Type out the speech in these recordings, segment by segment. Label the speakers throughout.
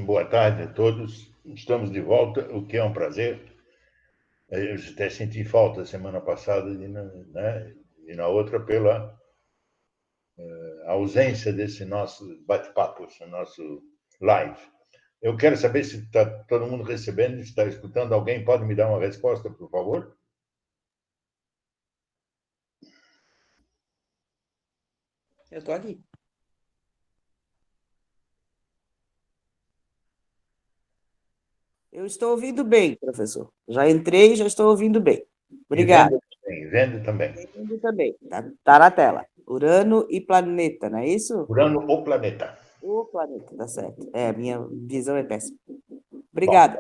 Speaker 1: Boa tarde a todos. Estamos de volta, o que é um prazer. Eu até senti falta semana passada né, e na outra pela ausência desse nosso bate-papo, esse nosso live. Eu quero saber se está todo mundo recebendo, se está escutando. Alguém pode me dar uma resposta, por favor?
Speaker 2: Eu estou aqui. Eu estou ouvindo bem, professor. Já entrei, já estou ouvindo bem.
Speaker 1: E
Speaker 2: Obrigada.
Speaker 1: vendo também.
Speaker 2: Vendo também. Tá na tela. Urano e planeta, não é isso?
Speaker 1: Urano, o planeta.
Speaker 2: O planeta, tá certo. É, a minha visão é péssima.
Speaker 1: Bom,
Speaker 2: Obrigada.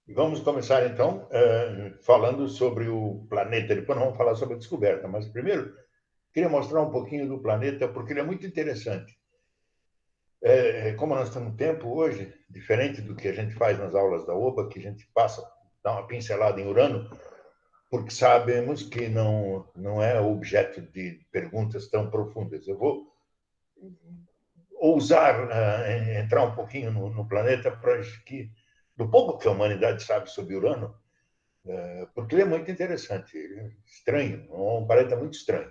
Speaker 1: vamos começar então falando sobre o planeta. Depois nós vamos falar sobre a descoberta, mas primeiro queria mostrar um pouquinho do planeta, porque ele é muito interessante. Como nós temos tempo hoje, diferente do que a gente faz nas aulas da OBA, que a gente passa, dá uma pincelada em Urano, porque sabemos que não é objeto de perguntas tão profundas. Eu vou ousar entrar um pouquinho no planeta para que, do pouco que a humanidade sabe sobre Urano, porque ele é muito interessante, ele é estranho, é um planeta muito estranho.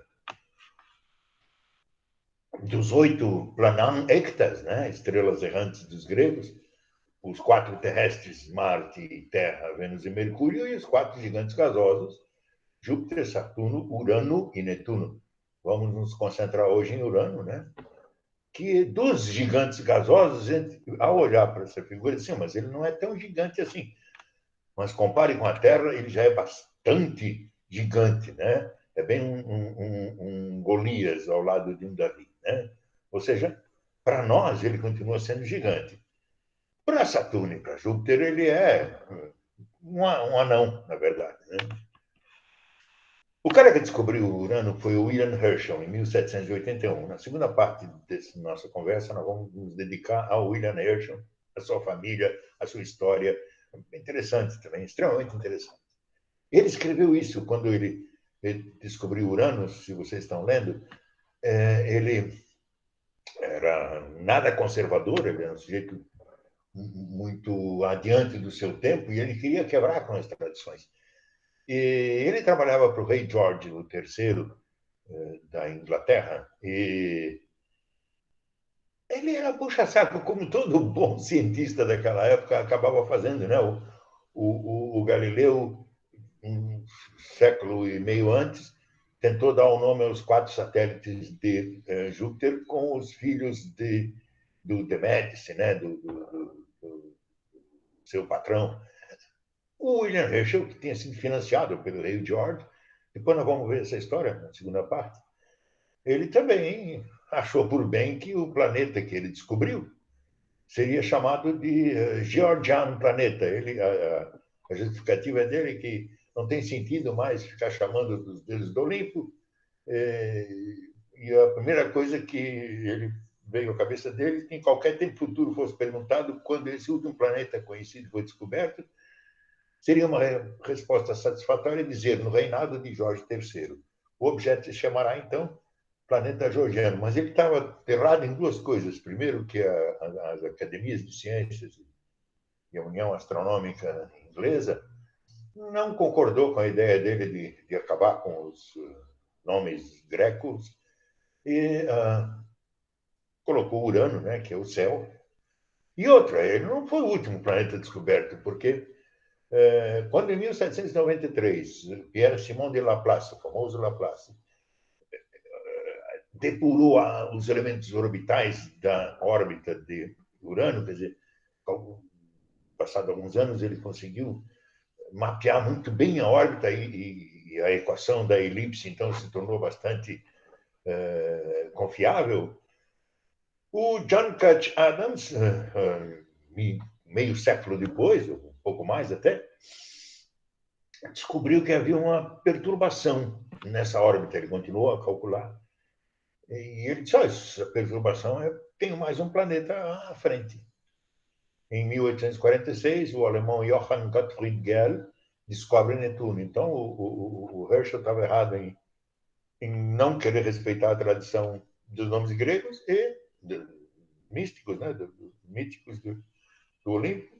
Speaker 1: Dos 8 planâectas, né, estrelas errantes dos gregos, os 4 terrestres, Marte, Terra, Vênus e Mercúrio, e os 4 gigantes gasosos, Júpiter, Saturno, Urano e Netuno. Vamos nos concentrar hoje em Urano, né? Que dos gigantes gasosos, ao olhar para essa figura, assim, mas ele não é tão gigante assim. Mas compare com a Terra, ele já é bastante gigante, né? É bem um Golias ao lado de um Davi, né? Ou seja, para nós ele continua sendo gigante. Para Saturno e para Júpiter, ele é um anão, na verdade. Né? O cara que descobriu o Urano foi o William Herschel, em 1781. Na segunda parte dessa nossa conversa, nós vamos nos dedicar ao William Herschel, a sua família, a sua história. Interessante também, extremamente interessante. Ele escreveu isso quando ele descobriu Urano, se vocês estão lendo. Ele era nada conservador, ele era um sujeito muito adiante do seu tempo e ele queria quebrar com as tradições. E ele trabalhava para o rei George III da Inglaterra e ele era puxa-saco, como todo bom cientista daquela época acabava fazendo, né? O Galileu, um século e meio antes, tentou dar o nome aos 4 satélites de Júpiter com os filhos do de Médici, né? Do seu patrão. O William Herschel, que tinha sido financiado pelo rei George, depois nós vamos ver essa história na segunda parte, ele também achou por bem que o planeta que ele descobriu seria chamado de Georgian Planeta. A justificativa dele é que não tem sentido mais ficar chamando dos deuses do Olimpo. E a primeira coisa que ele veio à cabeça dele, que em qualquer tempo futuro fosse perguntado quando esse último planeta conhecido foi descoberto, seria uma resposta satisfatória dizer no reinado de Jorge III. O objeto se chamará, então, planeta georgiano, mas ele estava errado em 2 coisas. Primeiro, que as academias de ciências e a União Astronômica Inglesa não concordou com a ideia dele de acabar com os nomes grecos e colocou Urano, né, que é o céu. E outra, ele não foi o último planeta descoberto, porque quando em 1793 Pierre Simon de Laplace, o famoso Laplace, depurou os elementos orbitais da órbita de Urano, quer dizer, passado alguns anos ele conseguiu mapear muito bem a órbita e a equação da elipse então se tornou bastante confiável. O John Couch Adams, meio século depois, um pouco mais até, descobriu que havia uma perturbação nessa órbita. Ele continuou a calcular. E ele disse: essa perturbação tem mais um planeta à frente. Em 1846, o alemão Johann Gottfried Gell descobre Netuno. Então, o Herschel estava errado em não querer respeitar a tradição dos nomes gregos e místicos, né, míticos do Olímpico,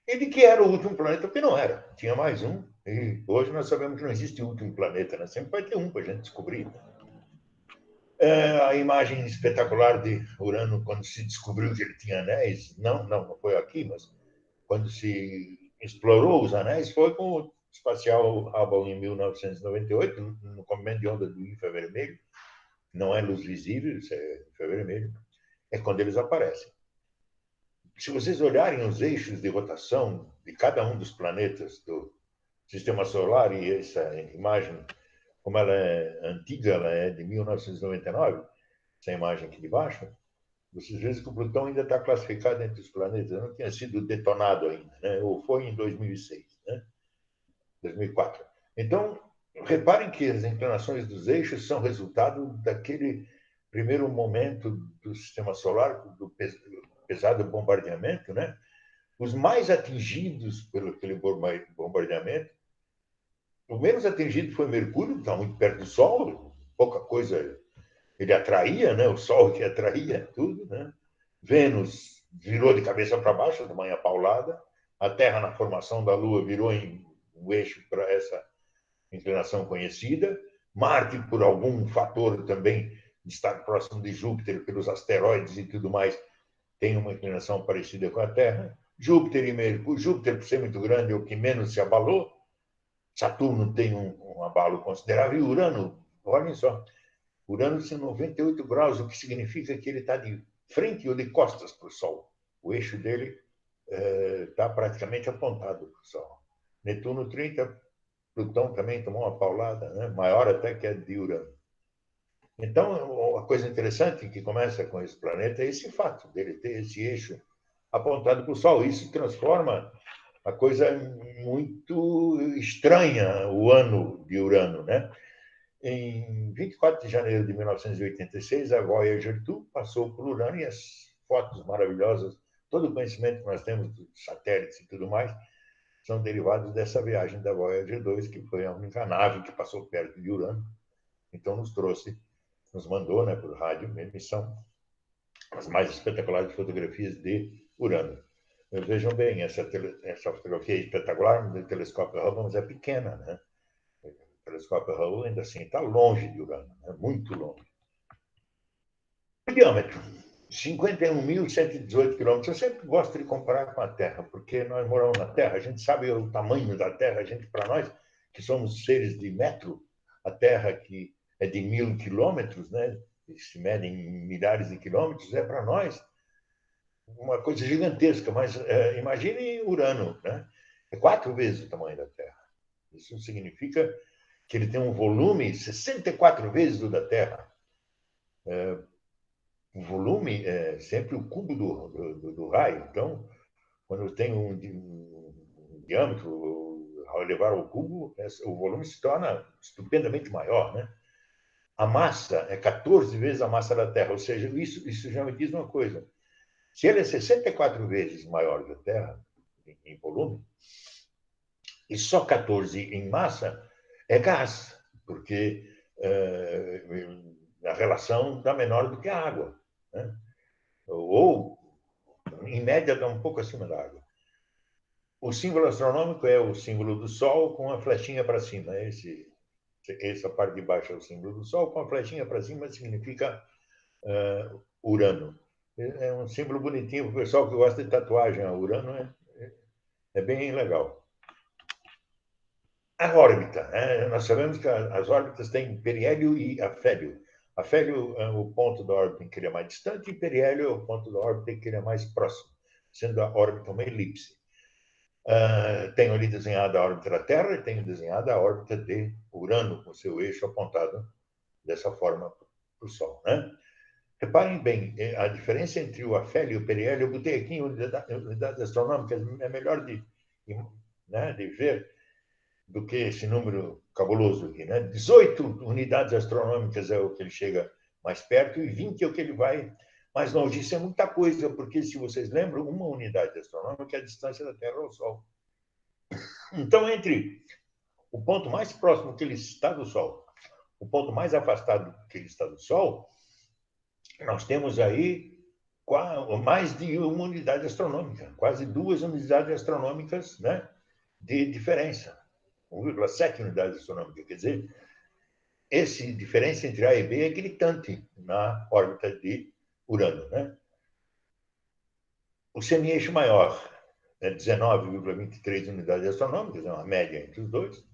Speaker 1: e de que era o último planeta, porque não era. Tinha mais um, e hoje nós sabemos que não existe o último planeta, né? Sempre vai ter um para a gente descobrir. A imagem espetacular de Urano, quando se descobriu que ele tinha anéis, não foi aqui, mas quando se explorou os anéis, foi com o espacial Hubble em 1998, no comprimento de onda do infravermelho. Não é luz visível, isso é infravermelho. É quando eles aparecem. Se vocês olharem os eixos de rotação de cada um dos planetas do Sistema Solar, e essa imagem, como ela é antiga, ela é de 1999, essa imagem aqui de baixo, vocês veem que o Plutão ainda está classificado entre os planetas, não tinha sido detonado ainda, né? Ou foi em 2006, né? 2004. Então, reparem que as inclinações dos eixos são resultado daquele primeiro momento do Sistema Solar, do pesado bombardeamento, né? Os mais atingidos pelo aquele bombardeamento, o menos atingido foi Mercúrio, que está muito perto do Sol, pouca coisa ele atraía, né? O Sol que atraía tudo, né? Vênus virou de cabeça para baixo, de manhã paulada, a Terra, na formação da Lua, virou em um eixo para essa inclinação conhecida, Marte, por algum fator também de estar próximo de Júpiter, pelos asteroides e tudo mais, tem uma inclinação parecida com a Terra. Júpiter e Mercúrio, Júpiter, por ser muito grande, é o que menos se abalou. Saturno tem um abalo considerável. E Urano, olhem só, Urano tem 98 graus, o que significa que ele está de frente ou de costas para o Sol. O eixo dele está praticamente apontado para o Sol. Netuno 30, Plutão também tomou uma paulada, né? Maior até que a de Urano. Então, a coisa interessante que começa com esse planeta é esse fato dele ter esse eixo apontado para o Sol. Isso transforma a coisa muito estranha, o ano de Urano, né? Em 24 de janeiro de 1986, a Voyager 2 passou por Urano e as fotos maravilhosas, todo o conhecimento que nós temos dos satélites e tudo mais, são derivados dessa viagem da Voyager 2, que foi a única nave que passou perto de Urano. Então, nos mandou, né, por rádio, uma emissão, as mais espetaculares fotografias de Urano. Vejam bem, essa fotografia é espetacular do telescópio Hubble, mas é pequena, né? O telescópio Hubble ainda assim está longe de Urano, né? Muito longe. O diâmetro, 51.118 quilômetros. Eu sempre gosto de comparar com a Terra, porque nós moramos na Terra, a gente sabe o tamanho da Terra, para nós, que somos seres de metro, a Terra que é de 1.000 quilômetros, né? Que se mede em milhares de quilômetros, é para nós uma coisa gigantesca, mas imagine Urano, né? É 4 vezes o tamanho da Terra. Isso significa que ele tem um volume 64 vezes o da Terra. O volume é sempre o cubo do raio. Então, quando tem um diâmetro, ao elevar ao cubo, o volume se torna estupendamente maior, né? A massa é 14 vezes a massa da Terra, ou seja, isso já me diz uma coisa. Se ele é 64 vezes maior que a Terra, em volume, e só 14 em massa, é gás, porque a relação dá menor do que a água, né? Ou, em média, dá um pouco acima da água. O símbolo astronômico é o símbolo do Sol com a flechinha para cima. Essa parte de baixo é o símbolo do Sol, com a flechinha para cima significa Urano. É um símbolo bonitinho para o pessoal que gosta de tatuagem. Urano é bem legal. A órbita, né? Nós sabemos que as órbitas têm periélio e afélio. Afélio é o ponto da órbita em que ele é mais distante e periélio é o ponto da órbita em que ele é mais próximo, sendo a órbita uma elipse. Tenho ali desenhada a órbita da Terra e tenho desenhada a órbita de Urano, com seu eixo apontado dessa forma para o Sol, né? Reparem bem, a diferença entre o afélio e o periélio, eu botei aqui em unidades astronômicas, é melhor de ver do que esse número cabuloso aqui, né? 18 unidades astronômicas é o que ele chega mais perto e 20 é o que ele vai mais longe. Isso é muita coisa, porque, se vocês lembram, uma unidade astronômica é a distância da Terra ao Sol. Então, entre o ponto mais próximo que ele está do Sol, o ponto mais afastado que ele está do Sol, nós temos aí mais de uma unidade astronômica, quase 2 unidades astronômicas, né, de diferença. 1,7 unidades astronômicas. Quer dizer, essa diferença entre A e B é gritante na órbita de Urano, né? O semi-eixo maior é 19,23 unidades astronômicas, é uma média entre os dois.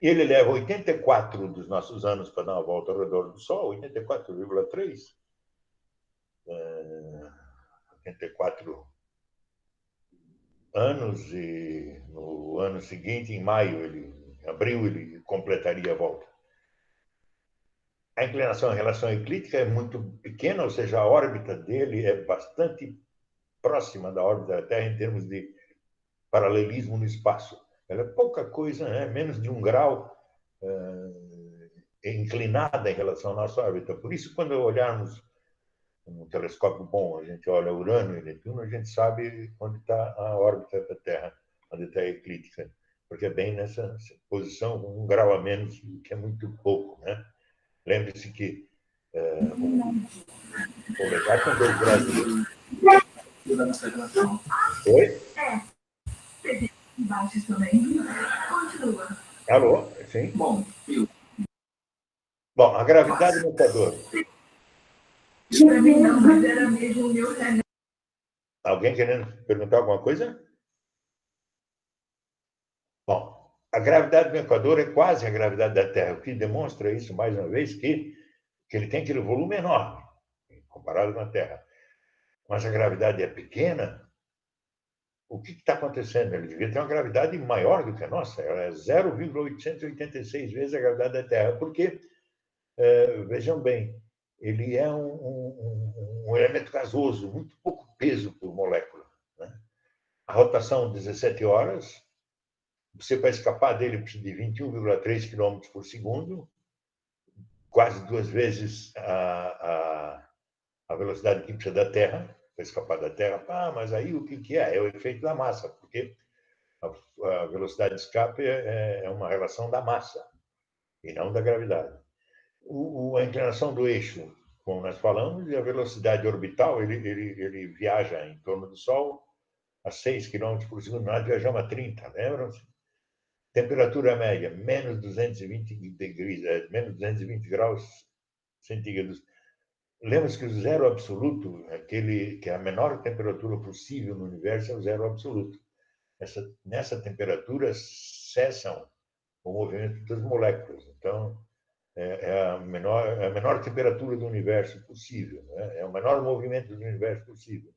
Speaker 1: E ele leva 84 dos nossos anos para dar uma volta ao redor do Sol, 84,3. 84 anos, e no ano seguinte, em maio, em abril, ele completaria a volta. A inclinação em relação à eclíptica é muito pequena, ou seja, a órbita dele é bastante próxima da órbita da Terra em termos de paralelismo no espaço. Ela é pouca coisa, né? Menos de 1 grau inclinada em relação à nossa órbita. Por isso, quando olharmos um telescópio bom, a gente olha Urano e Netuno, a gente sabe onde está a órbita da Terra, onde está a eclíptica, porque é bem nessa posição, 1 grau a menos, que é muito pouco, né? Lembre-se que o legado são 2 graus. Oi? Embaixo também. Continua. Alô? Sim? Bom, a gravidade no Equador. Para mim não, mas era mesmo o meu remédio. Alguém querendo perguntar alguma coisa? Bom, a gravidade do Equador é quase a gravidade da Terra, o que demonstra isso, mais uma vez, que ele tem aquele volume enorme, comparado com a Terra. Mas a gravidade é pequena. O que está acontecendo? Ele devia ter uma gravidade maior do que a nossa. Ela é 0,886 vezes a gravidade da Terra, porque, vejam bem, ele é um elemento gasoso, muito pouco peso por molécula, né? A rotação 17 horas, você para escapar dele precisa de 21,3 km por segundo, quase 2 vezes a velocidade que precisa da Terra, para escapar da Terra. Mas aí o que é? É o efeito da massa, porque a velocidade de escape é uma relação da massa e não da gravidade. A inclinação do eixo, como nós falamos, e a velocidade orbital, ele viaja em torno do Sol a 6 km por segundo. Nós viajamos a 30, lembram-se? Temperatura média, menos 220 menos 220 graus centígrados. Lembra-se que o zero absoluto, que é a menor temperatura possível no universo, é o zero absoluto. Nessa temperatura cessam o movimento das moléculas. Então, é a menor temperatura do universo possível, né? É o menor movimento do universo possível.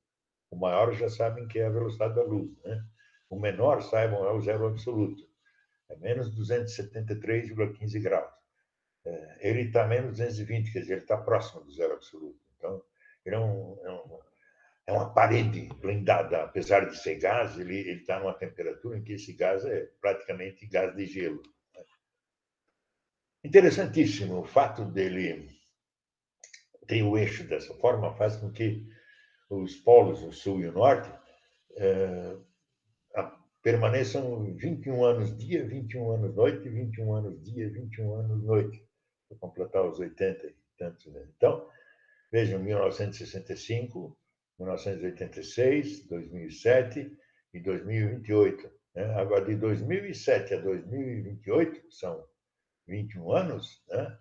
Speaker 1: O maior já sabem que é a velocidade da luz, né? O menor, saibam, é o zero absoluto. É menos 273,15 graus. Ele está menos 220, quer dizer, ele está próximo do zero absoluto. Então, ele é uma parede blindada. Apesar de ser gás, ele está numa temperatura em que esse gás é praticamente gás de gelo. Interessantíssimo o fato dele ter o eixo dessa forma, faz com que os polos, o sul e o norte, permaneçam 21 anos dia, 21 anos noite, 21 anos dia, 21 anos noite, para completar os 80 e tantos. Né? Então, vejam, 1965, 1986, 2007 e 2028. Né? Agora, de 2007 a 2028, são 21 anos, né?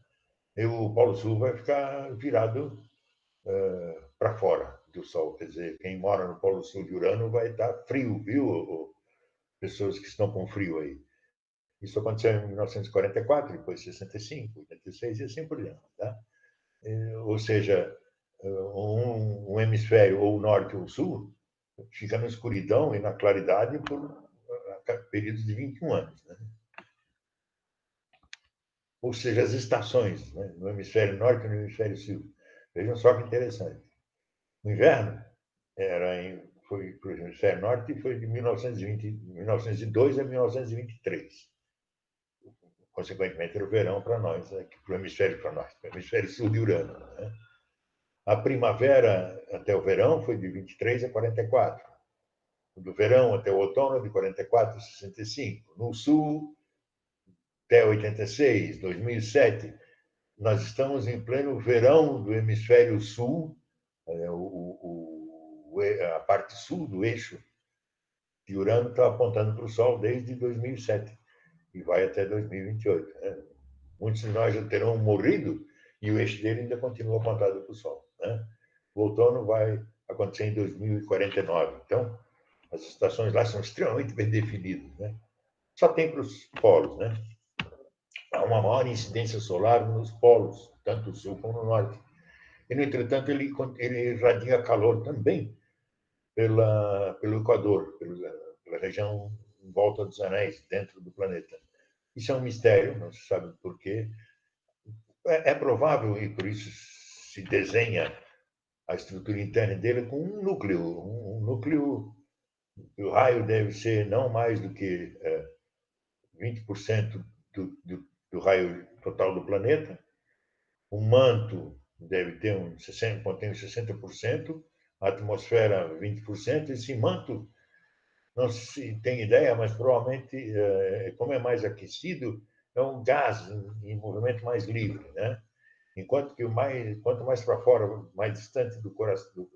Speaker 1: E o Polo Sul vai ficar virado para fora do Sol. Quer dizer, quem mora no Polo Sul de Urano vai estar frio, viu? Pessoas que estão com frio aí. Isso aconteceu em 1944, depois 65, 86 e assim por diante. Tá? Ou seja, um hemisfério, ou o norte ou o sul, fica na escuridão e na claridade por períodos de 21 anos. Né? Ou seja, as estações, né? No hemisfério norte e no hemisfério sul. Vejam só que interessante. O inverno foi para o hemisfério norte e foi de 1902 a 1923. Consequentemente, era o verão para nós, para o hemisfério para o hemisfério sul de Urano. Né? A primavera até o verão foi de 23 a 44. Do verão até o outono, de 44 a 65. No sul, até 86, 2007. Nós estamos em pleno verão do hemisfério sul. a parte sul do eixo de Urano está apontando para o Sol desde 2007 e vai até 2028. Né? Muitos de nós já terão morrido e o eixo dele ainda continua apontado para o Sol. Né? O outono vai acontecer em 2049. Então, as estações lá são extremamente bem definidas. Né? Só tem para os polos. Né? Há uma maior incidência solar nos polos, tanto no sul como no norte. E, no entretanto, ele irradia calor também pelo Equador, pela região em volta dos anéis, dentro do planeta. Isso é um mistério, não se sabe por quê. É provável, e por isso se desenha a estrutura interna dele com um núcleo. Um núcleo, o raio deve ser não mais do que 20% do raio total do planeta. O manto deve ter contém 60%, a atmosfera 20%. Esse manto, não se tem ideia, mas provavelmente, como é mais aquecido, é um gás em movimento mais livre, né? Enquanto que quanto mais para fora, mais distante do coração,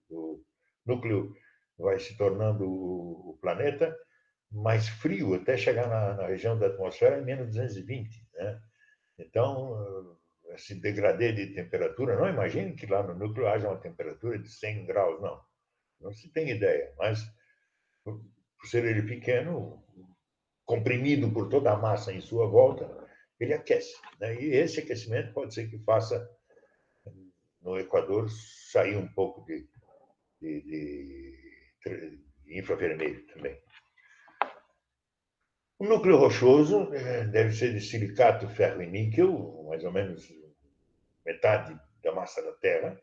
Speaker 1: do núcleo vai se tornando o planeta, mais frio, até chegar na região da atmosfera em menos 220, né? Então, esse degradê de temperatura, não imagine que lá no núcleo haja uma temperatura de 100 graus, não. Não se tem ideia, mas por ser ele pequeno, comprimido por toda a massa em sua volta, ele aquece. Né? E esse aquecimento pode ser que faça no Equador sair um pouco de infravermelho também. O núcleo rochoso deve ser de silicato, ferro e níquel, mais ou menos metade da massa da Terra,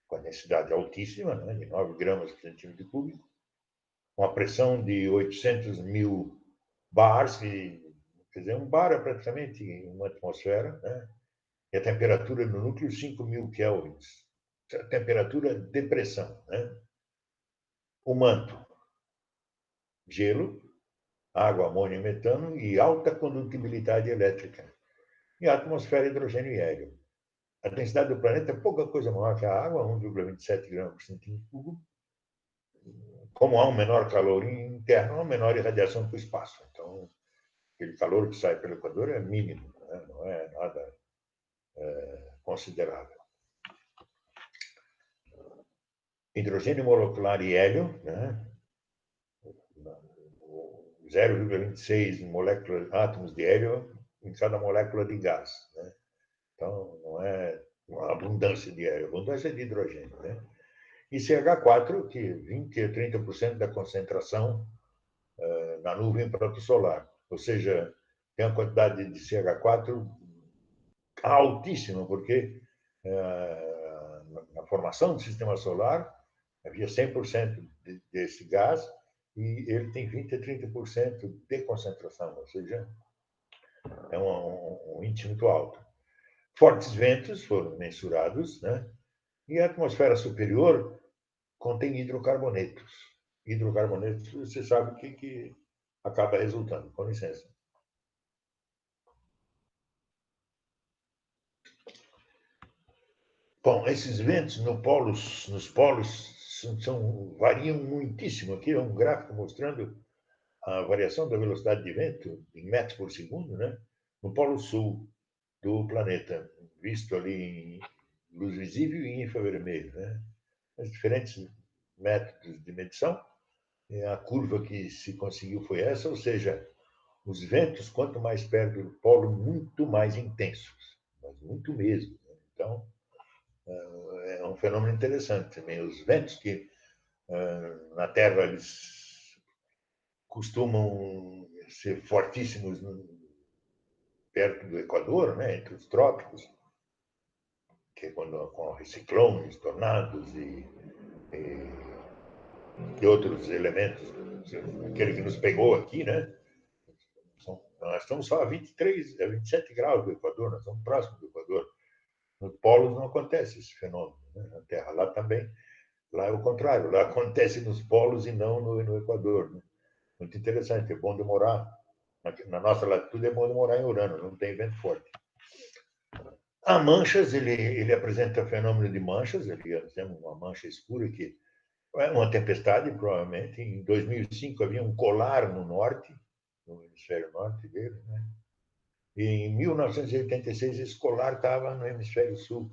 Speaker 1: com a densidade altíssima, né, de 9 gramas por centímetro cúbico, uma pressão de 800 mil bars, quer dizer, um bar é praticamente uma atmosfera, né, e a temperatura no núcleo 5.000 kelvins, a temperatura de pressão. Né? O manto, gelo, água, amônio e metano e alta condutibilidade elétrica. E a atmosfera, hidrogênio e hélio. A densidade do planeta é pouca coisa maior que a água, 1,27 gramas por centímetro cúbico. Como há um menor calor interno, há uma menor irradiação para o espaço. Então, aquele calor que sai pelo Equador é mínimo, né? Não é nada considerável. Hidrogênio molecular e hélio, né? 0,26 átomos de hélio em cada molécula de gás. Né? Então, não é uma abundância de hélio, abundância de hidrogênio. Né? E CH4, que 20 a 30% da concentração na nuvem protosolar. Ou seja, tem uma quantidade de CH4 altíssima, porque na formação do sistema solar havia 100% desse gás e ele tem 20 a 30% de concentração, ou seja, é um índice muito alto. Fortes ventos foram mensurados, né? E a atmosfera superior contém hidrocarbonetos. Hidrocarbonetos, você sabe o que acaba resultando. Com licença. Bom, esses ventos nos polos variam muitíssimo. Aqui é um gráfico mostrando a variação da velocidade de vento em metros por segundo, né? No polo sul do planeta, visto ali em luz visível e infravermelho, né? Os diferentes métodos de medição, a curva que se conseguiu foi essa, ou seja, os ventos, quanto mais perto do polo, muito mais intensos, mas muito mesmo. Né? Então, é um fenômeno interessante também. Os ventos que na Terra eles costumam ser fortíssimos perto do Equador, né, entre os trópicos, que é quando ocorrem ciclones, tornados e outros elementos, aquele que nos pegou aqui, né? Nós estamos só a 27 graus do Equador, nós estamos próximos do Equador. Nos polos não acontece esse fenômeno, né? Na Terra lá também. Lá é o contrário, lá acontece nos polos e não no Equador. Né? Muito interessante, é bom demorar. Na nossa latitude é bom demorar em Urano, não tem vento forte. Há manchas, ele apresenta fenômeno de manchas, ele tem uma mancha escura que É uma tempestade, provavelmente. Em 2005 havia um colar no norte, no hemisfério norte dele, né? E em 1986 esse colar estava no hemisfério sul.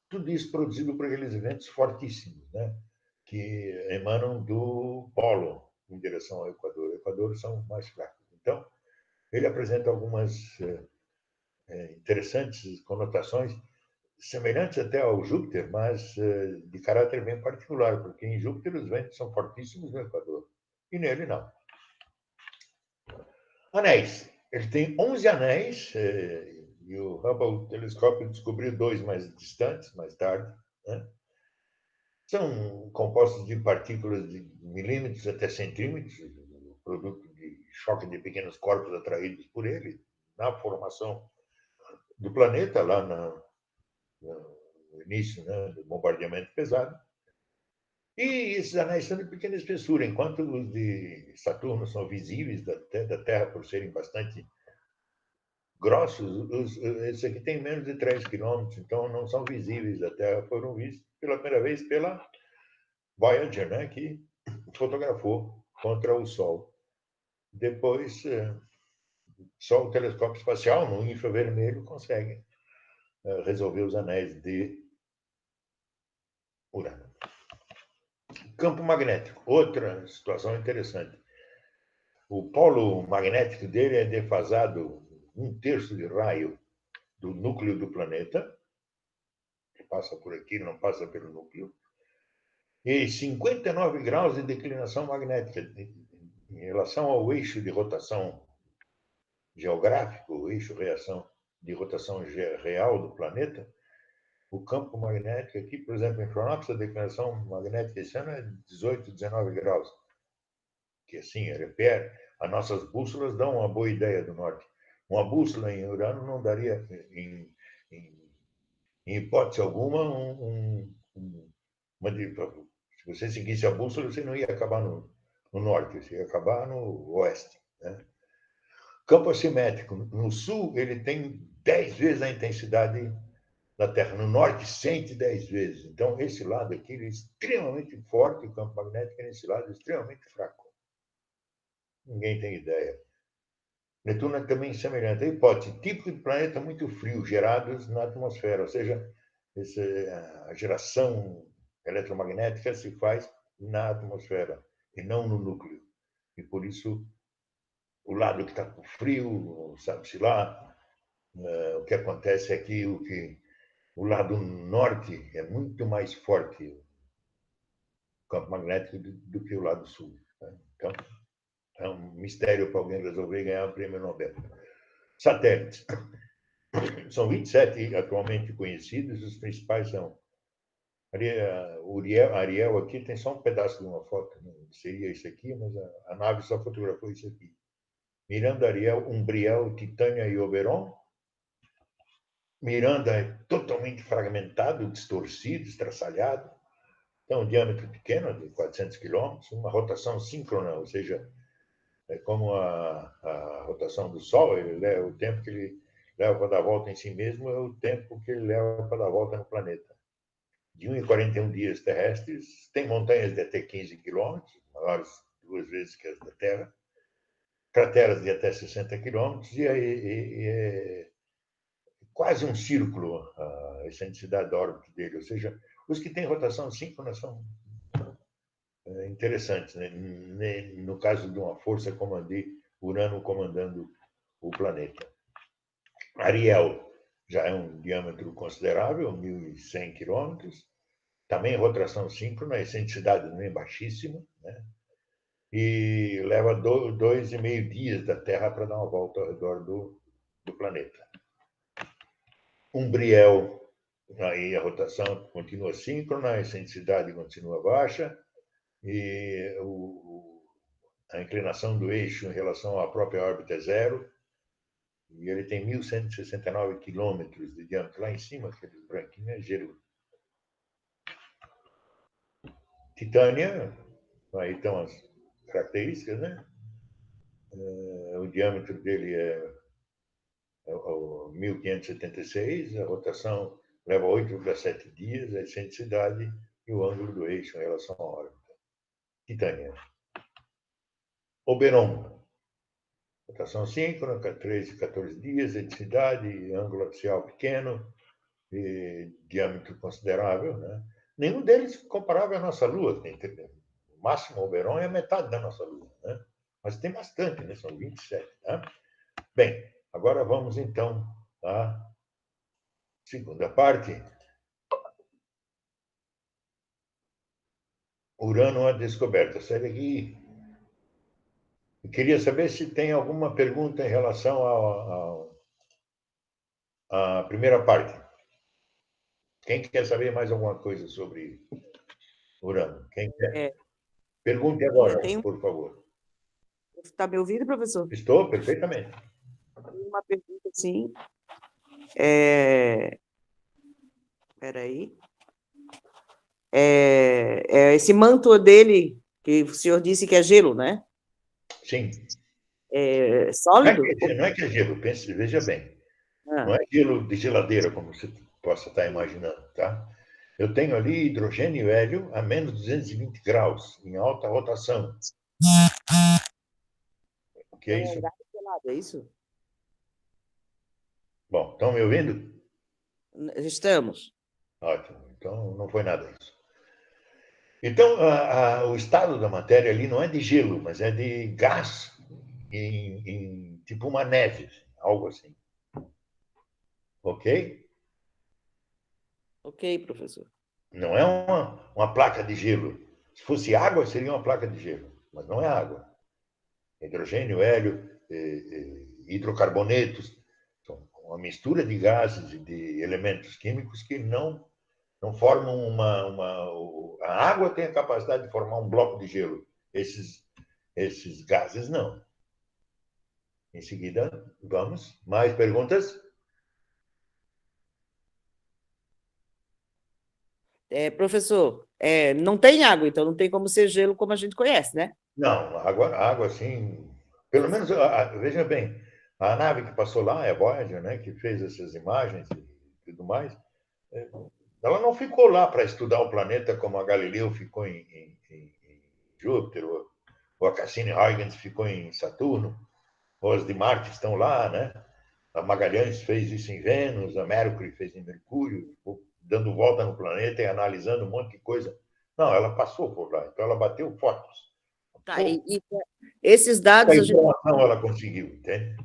Speaker 1: Tudo isso produzido por aqueles eventos fortíssimos, né? Que emanam do polo em direção ao Equador. O Equador são mais fracos. Então, ele apresenta algumas interessantes conotações, semelhantes até ao Júpiter, mas de caráter bem particular, porque em Júpiter os ventos são fortíssimos no Equador, e nele não. Anéis. Ele tem 11 anéis, e o Hubble telescópio descobriu dois mais distantes, mais tarde, né? São compostos de partículas de milímetros até centímetros, produto de choque de pequenos corpos atraídos por ele, na formação do planeta, lá no início, né, do bombardeamento pesado. E esses anéis são de pequena espessura, enquanto os de Saturno são visíveis da Terra por serem bastante grossos, esses aqui têm menos de 3 quilômetros, então não são visíveis da Terra. Foram vistos pela primeira vez pela Voyager, né, que fotografou contra o Sol. Depois, só o telescópio espacial, no infravermelho, consegue resolver os anéis de Urano. Campo magnético, outra situação interessante. O polo magnético dele é defasado 1/3 de raio do núcleo do planeta, que passa por aqui, não passa pelo núcleo, e 59 graus de declinação magnética em relação ao eixo de rotação geográfico, o eixo de rotação real do planeta. O campo magnético aqui, por exemplo, em Florianópolis, a declinação magnética esse ano é 18, 19 graus. Que assim, repere, as nossas bússolas dão uma boa ideia do norte. Uma bússola em Urano não daria, em hipótese alguma, se você seguisse a bússola, você não ia acabar no norte, você ia acabar no oeste. Né? Campo assimétrico. No sul, ele tem 10 vezes a intensidade da Terra. No norte, 110 vezes. Então, esse lado aqui é extremamente forte, o campo magnético, e nesse lado é extremamente fraco. Ninguém tem ideia. Netuno é também semelhante. A hipótese típico de planeta muito frio, gerados na atmosfera, ou seja, a geração eletromagnética se faz na atmosfera e não no núcleo. E por isso, o lado que está com frio, sabe-se lá, o que acontece é que o lado norte é muito mais forte, o campo magnético, do que o lado sul. Né? Então, é um mistério para alguém resolver e ganhar o prêmio Nobel. Satélites. São 27 atualmente conhecidos, os principais são Ariel aqui tem só um pedaço de uma foto, não seria isso aqui, mas a nave só fotografou isso aqui. Miranda, Ariel, Umbriel, Titânia e Oberon. Miranda é totalmente fragmentado, distorcido, estraçalhado. Tem um diâmetro pequeno, de 400 quilômetros, uma rotação síncrona, ou seja, é como a rotação do Sol, o tempo que ele leva para dar a volta em si mesmo é o tempo que ele leva para dar a volta no planeta. De 1,41 dias terrestres, tem montanhas de até 15 quilômetros, maiores 2 vezes que as da Terra, crateras de até 60 quilômetros, e é quase um círculo a excentricidade da órbita dele, ou seja, os que têm rotação síncrona são interessantes, né? No caso de uma força como a de Urano comandando o planeta. Ariel já é um diâmetro considerável, 1.100 quilômetros, também rotação síncrona, a excentricidade também baixíssima, né? E leva 2,5 dias da Terra para dar uma volta ao redor do planeta. Umbriel, aí a rotação continua síncrona, a excentricidade continua baixa, e a inclinação do eixo em relação à própria órbita é zero, e ele tem 1.169 quilômetros de diâmetro. Lá em cima, aquele branquinho é gelo. Titânia, aí estão as características, né? O diâmetro dele é 1.576, a rotação leva 8,7 dias, a excentricidade e o ângulo do eixo em relação à órbita. Titânia. Oberon. Rotação síncrona, 13, 14 dias, eticidade, ângulo axial pequeno, diâmetro considerável. Né? Nenhum deles comparável à nossa Lua. O máximo Oberon é a metade da nossa Lua. Né? Mas tem bastante, né? São 27. Né? Bem, agora vamos então à segunda parte. Urano a descoberta. Sai daqui. Eu queria saber se tem alguma pergunta em relação à primeira parte. Quem quer saber mais alguma coisa sobre Urano? Quem quer? Pergunte agora, por favor.
Speaker 2: Está me ouvindo, professor?
Speaker 1: Estou perfeitamente.
Speaker 2: Uma pergunta, sim. Espera aí. Esse manto dele, que o senhor disse que é gelo, né?
Speaker 1: Sim.
Speaker 2: É sólido?
Speaker 1: Não é que é gelo, pense, veja bem. Não é gelo de geladeira, como você possa estar imaginando, tá? Eu tenho ali hidrogênio e hélio a menos 220 graus, em alta rotação. O que é isso?
Speaker 2: Gás gelado, é isso?
Speaker 1: Bom, estão me ouvindo?
Speaker 2: Estamos.
Speaker 1: Ótimo. Então, não foi nada isso. Então, o estado da matéria ali não é de gelo, mas é de gás, tipo uma neve, algo assim. Ok?
Speaker 2: Ok, professor.
Speaker 1: Não é uma placa de gelo. Se fosse água, seria uma placa de gelo, mas não é água. Hidrogênio, hélio, hidrocarbonetos, são uma mistura de gases e de elementos químicos que não formam A água tem a capacidade de formar um bloco de gelo. Esses gases não. Em seguida, vamos. Mais perguntas?
Speaker 2: Professor, não tem água, então não tem como ser gelo como a gente conhece, né?
Speaker 1: Não, água assim. Pelo menos, veja bem, a nave que passou lá, é a Voyager, né, que fez essas imagens e tudo mais, ela não ficou lá para estudar o planeta como a Galileu ficou em Júpiter, ou a Cassini-Huygens ficou em Saturno, ou as de Marte estão lá, né? A Magalhães fez isso em Vênus, a Mercury fez em Mercúrio, dando volta no planeta e analisando um monte de coisa. Não, ela passou por lá, então ela bateu fotos.
Speaker 2: Tá, esses dados
Speaker 1: A informação ela conseguiu, entende?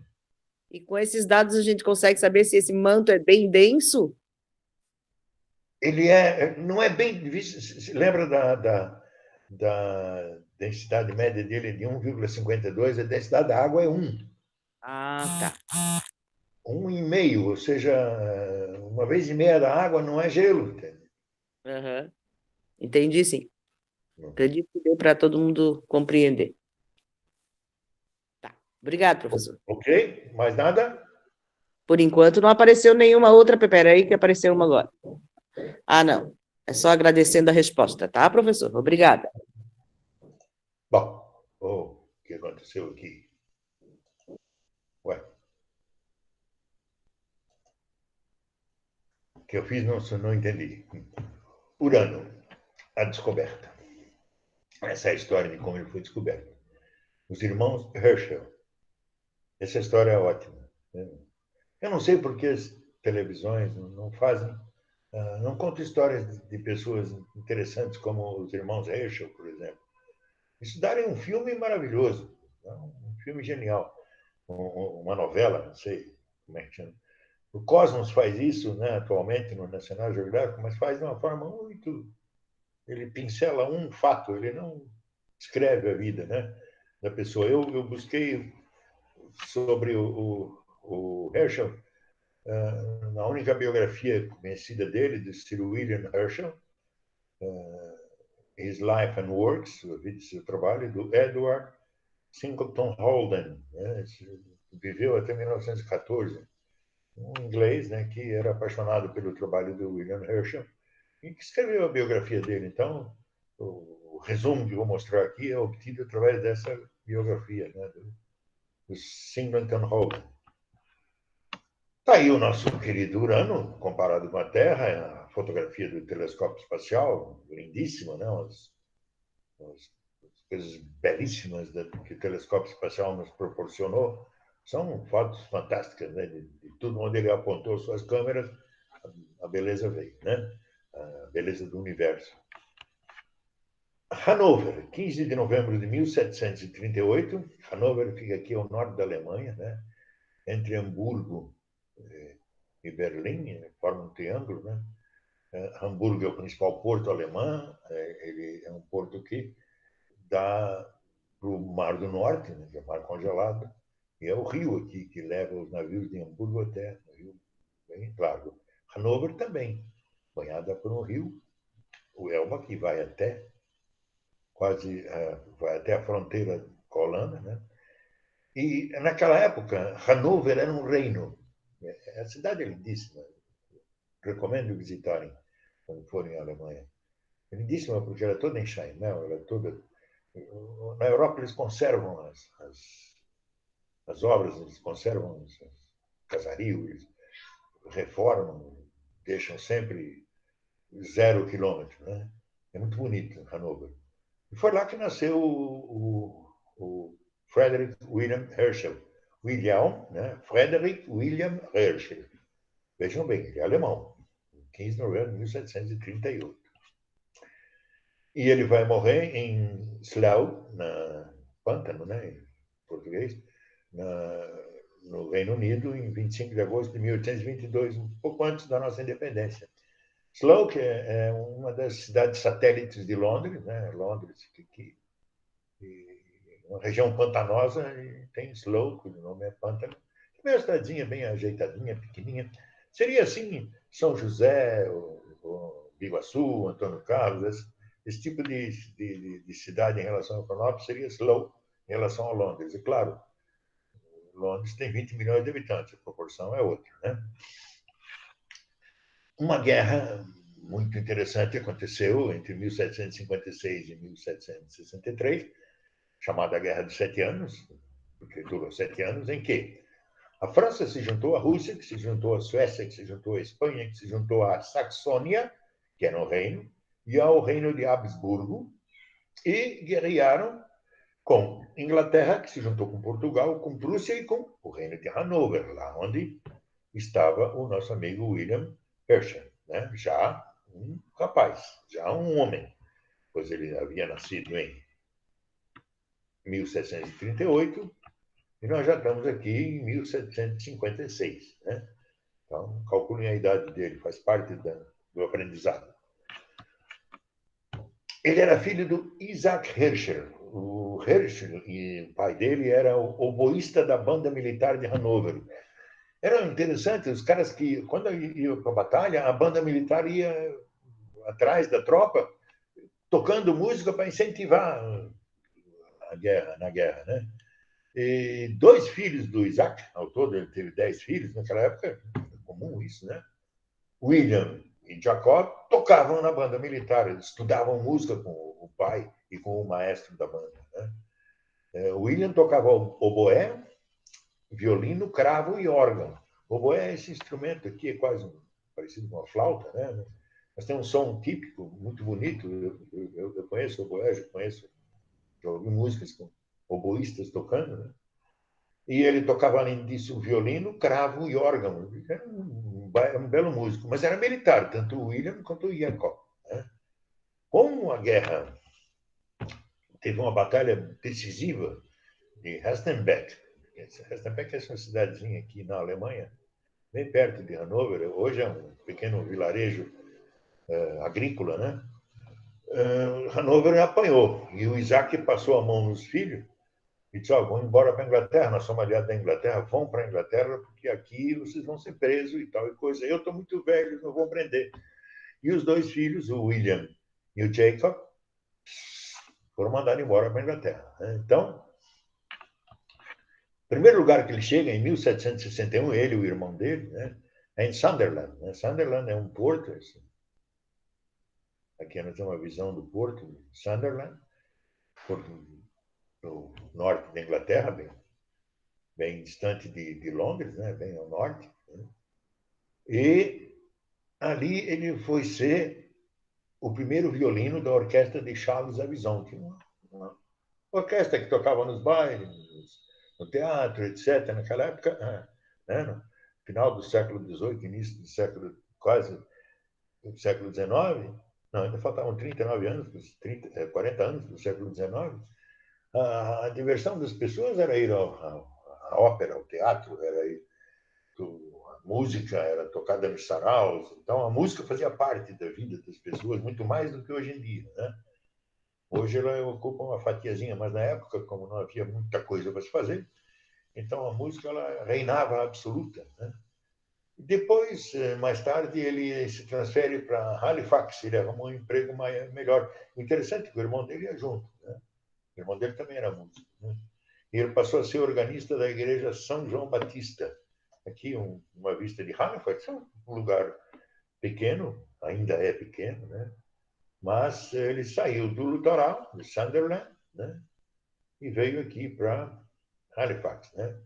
Speaker 2: E com esses dados a gente consegue saber se esse manto é bem denso?
Speaker 1: Ele não é bem. Lembra da densidade média dele de 1,52? A densidade da água é 1.
Speaker 2: Ah, tá.
Speaker 1: 1,5, ou seja, uma vez e meia da água não é gelo, entende?
Speaker 2: Uhum. Entendi, sim. Acredito que deu para todo mundo compreender. Tá. Obrigado, professor.
Speaker 1: Ok? Mais nada?
Speaker 2: Por enquanto, não apareceu nenhuma outra. Pera aí, que apareceu uma agora. Ah, não. É só agradecendo a resposta, tá, professor? Obrigada.
Speaker 1: Bom, o que aconteceu aqui? Ué, o que eu fiz não entendi. Urano, a descoberta. Essa é a história de como ele foi descoberto. Os irmãos Herschel. Essa história é ótima. Eu não sei por que as televisões não fazem, não contam histórias de pessoas interessantes como os irmãos Herschel, por exemplo. Isso daria um filme maravilhoso, um filme genial, uma novela, não sei como é que chama. O Cosmos faz isso, né, atualmente no National Geographic, mas faz de uma forma muito. Ele pincela um fato, ele não escreve a vida, né, da pessoa. Eu busquei sobre o Herschel na única biografia conhecida dele, de Sir William Herschel, His Life and Works, a vida e seu trabalho, do Edward Singleton Holden, né? Viveu até 1914, um inglês, né, que era apaixonado pelo trabalho do William Herschel e que escreveu a biografia dele. Então, o resumo que vou mostrar aqui é obtido através dessa biografia, né, do Singleton Holden. Está aí o nosso querido Urano, comparado com a Terra, a fotografia do telescópio espacial, lindíssima, né? Os coisas belíssimas que o telescópio espacial nos proporcionou. São fotos fantásticas, né? De tudo onde ele apontou suas câmeras, a beleza veio, né? A beleza do universo. Hannover, 15 de novembro de 1738. Hannover fica aqui ao norte da Alemanha, né? Entre Hamburgo e Berlim, forma um triângulo, né? Hamburgo é o principal porto alemão, ele é um porto que dá para o Mar do Norte, né, que é o mar congelado, e é o rio aqui que leva os navios de Hamburgo até o rio bem largo. Hannover também, banhada por um rio, o Elba, que vai até quase vai até a fronteira com a Holanda, né? E naquela época Hannover era um reino. A cidade é lindíssima. Recomendo visitarem quando forem à Alemanha. É lindíssima porque ela é toda em chainel, ela é toda. Na Europa eles conservam as obras, eles conservam os casarios, eles reformam, deixam sempre 0 km, né? É muito bonito Hannover. E foi lá que nasceu o Frederick William Herschel. William, né? Frederick William Herschel. Vejam bem, ele é alemão. 15 de novembro de 1738. E ele vai morrer em Slough, na Pântano, né, em português, no Reino Unido, em 25 de agosto de 1822, um pouco antes da nossa independência. Slough é uma das cidades satélites de Londres, né? Londres, uma região pantanosa, e tem Slough, cujo nome é Pântano. É uma cidadinha bem ajeitadinha, pequenininha. Seria assim São José, ou Biguaçu, Antônio Carlos, esse tipo de cidade em relação a Florianópolis seria Slough em relação a Londres. E, claro, Londres tem 20 milhões de habitantes, a proporção é outra, né? Uma guerra muito interessante aconteceu entre 1756 e 1763, chamada Guerra dos 7 Anos, porque durou 7 anos, em que a França se juntou à Rússia, que se juntou à Suécia, que se juntou à Espanha, que se juntou à Saxônia, que era um reino, e ao reino de Habsburgo, e guerrearam com Inglaterra, que se juntou com Portugal, com Prússia e com o reino de Hanover, lá onde estava o nosso amigo William Herschel, né? Já um rapaz, já um homem, pois ele havia nascido em 1738 e nós já estamos aqui em 1756, né? Então, calculem a idade dele, faz parte do aprendizado. Ele era filho do Isaac Herschel. O Herschel e o pai dele era o oboísta da banda militar de Hanover. Era interessante, os caras que, quando iam para a batalha, a banda militar ia atrás da tropa, tocando música para incentivar na guerra, né? E 2 filhos do Isaac, ao todo ele teve 10 filhos, naquela época é comum isso, né? William e Jacob tocavam na banda militar, eles estudavam música com o pai e com o maestro da banda, né? William tocava oboé, violino, cravo e órgão. O oboé é esse instrumento aqui, é quase parecido com uma flauta, né? Mas tem um som típico, muito bonito. Eu conheço oboé, já ouvi músicas com oboístas tocando, né? E ele tocava, além disso, o violino, cravo e órgão. Era um belo músico, mas era militar, tanto o William quanto o Jacob, né? Como a guerra teve uma batalha decisiva de Rastenbeck. Rastenbeck é uma cidadezinha aqui na Alemanha, bem perto de Hannover. Hoje é um pequeno vilarejo agrícola, né? Hannover apanhou e o Isaac passou a mão nos filhos e disse: vão embora para a Inglaterra, nós somos aliados da Inglaterra, vão para a Inglaterra porque aqui vocês vão ser presos e tal e coisa. Eu estou muito velho, não vou prender. E os 2 filhos, o William e o Jacob, foram mandados embora para a Inglaterra, né? Então, o primeiro lugar que ele chega, em 1761, ele e o irmão dele, né, é em Sunderland. Né? Sunderland é um porto. Assim. Aqui nós temos uma visão do porto de Sunderland, porto no norte da Inglaterra, bem distante de Londres, né, bem ao norte. Né? E ali ele foi ser o primeiro violino da orquestra de Charles Avison, orquestra que tocava nos bailes, no teatro, etc. Naquela época, né, no final do século XVIII, início do século, quase do século XIX, não, ainda faltavam 39 anos, 40 anos do século XIX, a diversão das pessoas era ir à ópera, ao teatro, era ir, a música era tocada nos saraus, então a música fazia parte da vida das pessoas, muito mais do que hoje em dia, né? Hoje ela ocupa uma fatiazinha, mas na época, como não havia muita coisa para se fazer, então a música ela reinava absoluta, né? Depois, mais tarde, ele se transfere para Halifax, ele arrumou um emprego melhor. O interessante é que o irmão dele ia junto, né? O irmão dele também era músico, né? E ele passou a ser organista da igreja São João Batista. Aqui, uma vista de Halifax, é um lugar pequeno, ainda é pequeno, né? Mas ele saiu do litoral, de Sunderland, né? E veio aqui para Halifax, né?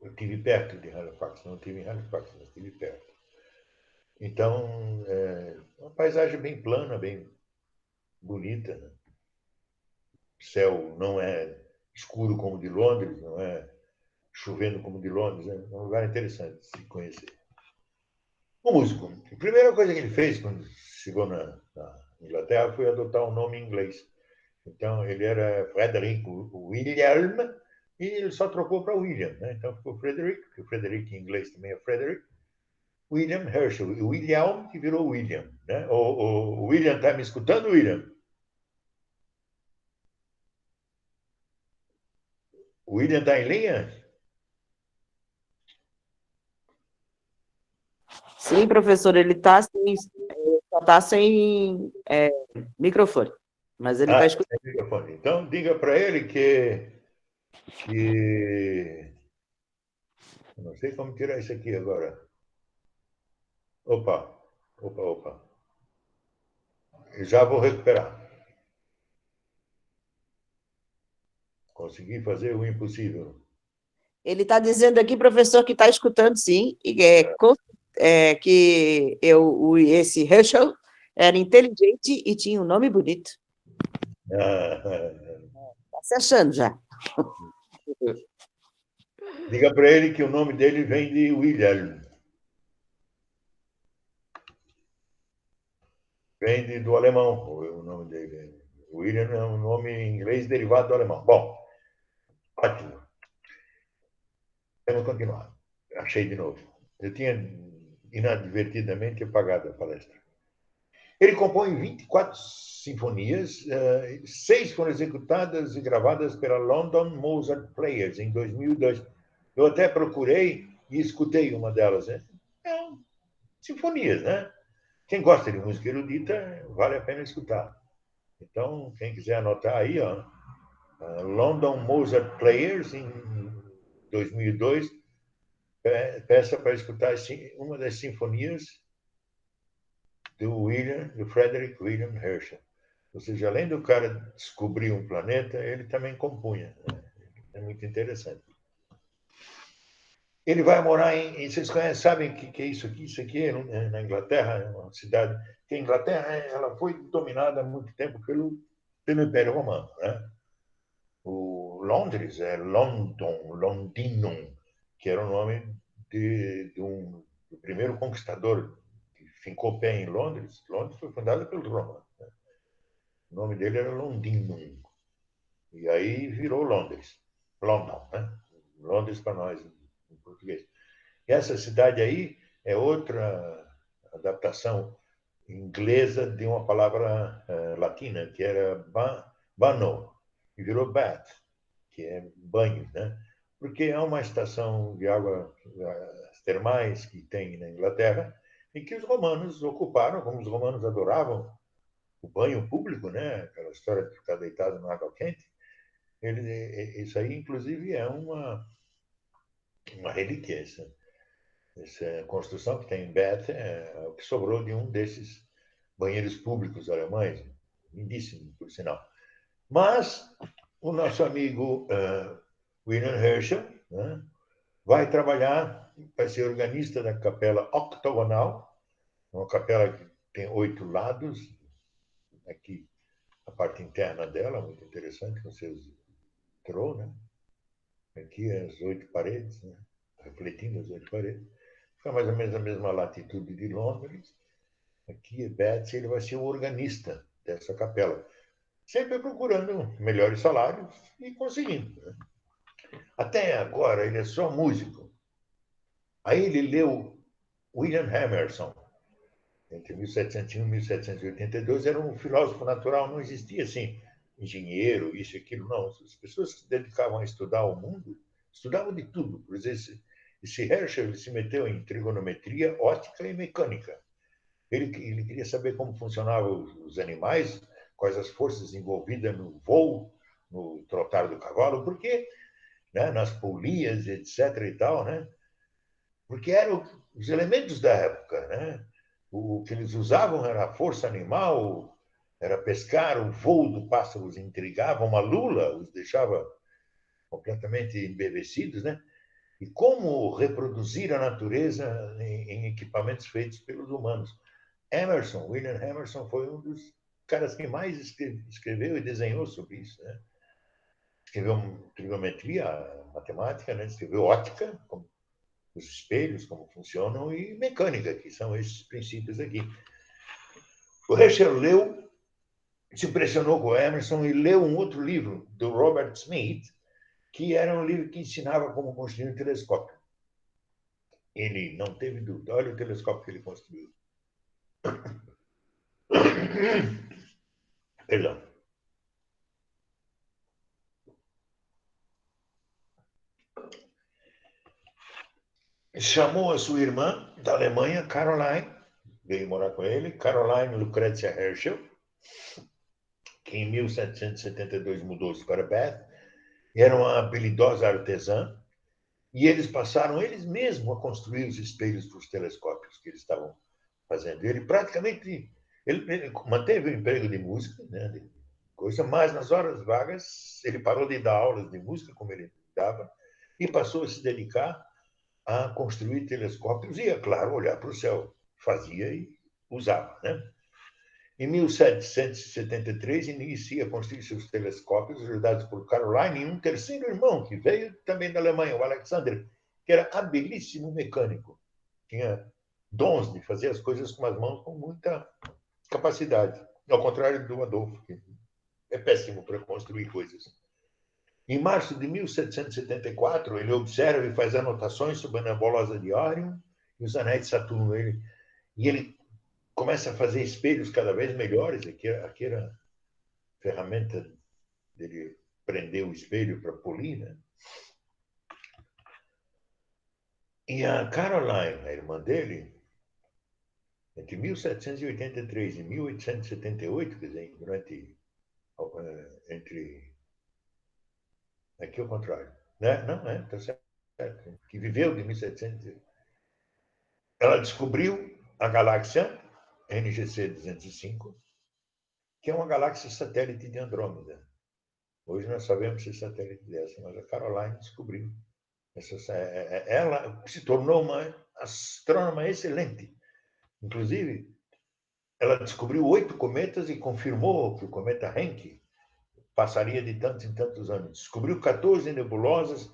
Speaker 1: Eu estive perto de Halifax, não estive em Halifax, mas estive perto. Então, uma paisagem bem plana, bem bonita, né? O céu não é escuro como o de Londres, não é chovendo como o de Londres, é um lugar interessante de se conhecer. O músico, a primeira coisa que ele fez quando chegou na Inglaterra foi adotar um nome em inglês. Então, ele era Frederick William e ele só trocou para William, né? Então, ficou Frederick, porque o Frederick em inglês também é Frederick, William Herschel. E William que virou William, né? O William está me escutando, William? O William está em linha?
Speaker 2: Sim, professor, ele está sem, só está sem microfone, mas ele está escutando.
Speaker 1: Tem microfone. Então, diga para ele que. Eu não sei como tirar isso aqui agora. Opa, opa. Eu já vou recuperar. Consegui fazer o impossível.
Speaker 2: Ele está dizendo aqui, professor, que está escutando, sim, e que esse Herschel era inteligente e tinha um nome bonito. Está se achando já.
Speaker 1: Diga para ele que o nome dele vem de William. Vem do alemão, o nome dele. William é um nome em inglês derivado do alemão. Bom, ótimo. Vamos continuar. Achei de novo. Eu tinha inadvertidamente apagado a palestra. Ele compõe 24 sinfonias, 6 foram executadas e gravadas pela London Mozart Players em 2002. Eu até procurei e escutei uma delas. Sinfonias, né? Quem gosta de música erudita, vale a pena escutar. Então, quem quiser anotar aí, ó, London Mozart Players, em 2002, peça para escutar uma das sinfonias do Frederick William Herschel. Ou seja, além do cara descobrir um planeta, ele também compunha. Né? É muito interessante. Ele vai morar em. Vocês conhecem, sabem o que é isso aqui? Isso aqui é na Inglaterra, é uma cidade. Que a Inglaterra ela foi dominada há muito tempo pelo Império Romano. Né? O Londres é London, Londinum, que era o nome do primeiro conquistador que fincou pé em Londres. Londres foi fundada pelos romanos. Né? O nome dele era Londinum. E aí virou Londres. London, né? Londres para nós, em português. E essa cidade aí é outra adaptação inglesa de uma palavra latina, que era bano, e virou bath, que é banho, né? Porque é uma estação de água termais que tem na Inglaterra e que os romanos ocuparam, como os romanos adoravam o banho público, né? Aquela história de ficar deitado na água quente. Isso aí, inclusive, é uma relíquia. Essa construção que tem em Bath é o que sobrou de um desses banheiros públicos alemães, lindíssimo, por sinal. Mas o nosso amigo William Herschel, né, vai trabalhar, vai ser organista da capela octogonal, uma capela que tem 8 lados, aqui a parte interna dela, muito interessante, com seus trou, né? Aqui as 8 paredes, né? Refletindo as 8 paredes. Fica mais ou menos a mesma latitude de Londres. Aqui, Betsy, ele vai ser o organista dessa capela. Sempre procurando melhores salários e conseguindo. Né? Até agora, ele é só músico. Aí ele leu William Emerson, entre 1701 e 1782, era um filósofo natural, não existia assim, engenheiro, isso e aquilo, não. As pessoas que se dedicavam a estudar o mundo, estudavam de tudo. Por exemplo, esse Herschel ele se meteu em trigonometria, ótica e mecânica. Ele queria saber como funcionavam os animais, quais as forças envolvidas no voo, no trotar do cavalo, porque né, nas polias, etc. e tal, né? Porque eram os elementos da época, né? O que eles usavam era a força animal, era pescar, o voo do pássaro os intrigava, uma lula os deixava completamente embevecidos, né? E como reproduzir a natureza em equipamentos feitos pelos humanos. William Emerson, foi um dos caras que mais escreveu e desenhou sobre isso, né? Escreveu trigonometria, matemática, né? Escreveu ótica, como os espelhos, como funcionam, e mecânica, que são esses princípios aqui. O Herschel leu, se impressionou com o Emerson e leu um outro livro do Robert Smith, que era um livro que ensinava como construir um telescópio. Ele não teve dúvida. Olha o telescópio que ele construiu. Perdão. Chamou a sua irmã da Alemanha, Caroline, veio morar com ele, Caroline Lucretia Herschel, que em 1772 mudou-se para Bath, era uma habilidosa artesã, e eles passaram, eles mesmos, a construir os espelhos para os telescópios que eles estavam fazendo. Ele praticamente ele manteve o emprego de música, né, de coisa, mas nas horas vagas ele parou de dar aulas de música, como ele dava, e passou a se dedicar a construir telescópios e, é claro, olhar para o céu. Fazia e usava. Né? Em 1773, inicia a construir seus telescópios, ajudados por Caroline e um terceiro irmão, que veio também da Alemanha, o Alexander, que era habilíssimo mecânico. Tinha dons de fazer as coisas com as mãos com muita capacidade. Ao contrário do Adolfo, que é péssimo para construir coisas. Em março de 1774, ele observa e faz anotações sobre a nebulosa de Órion e os anéis de Saturno. E ele começa a fazer espelhos cada vez melhores. Aqui era a ferramenta dele prender o espelho para polir. Né? E a Caroline, a irmã dele, entre 1783 e 1878, quer dizer, entre... Aqui é o contrário. Né? Não, está certo. Que viveu de 1700. Ela descobriu a galáxia NGC 205, que é uma galáxia satélite de Andrômeda. Hoje nós sabemos ser satélite dessa, mas a Caroline descobriu. Ela se tornou uma astrônoma excelente. Inclusive, ela descobriu 8 cometas e confirmou que o cometa Encke passaria de tantos em tantos anos. Descobriu 14 nebulosas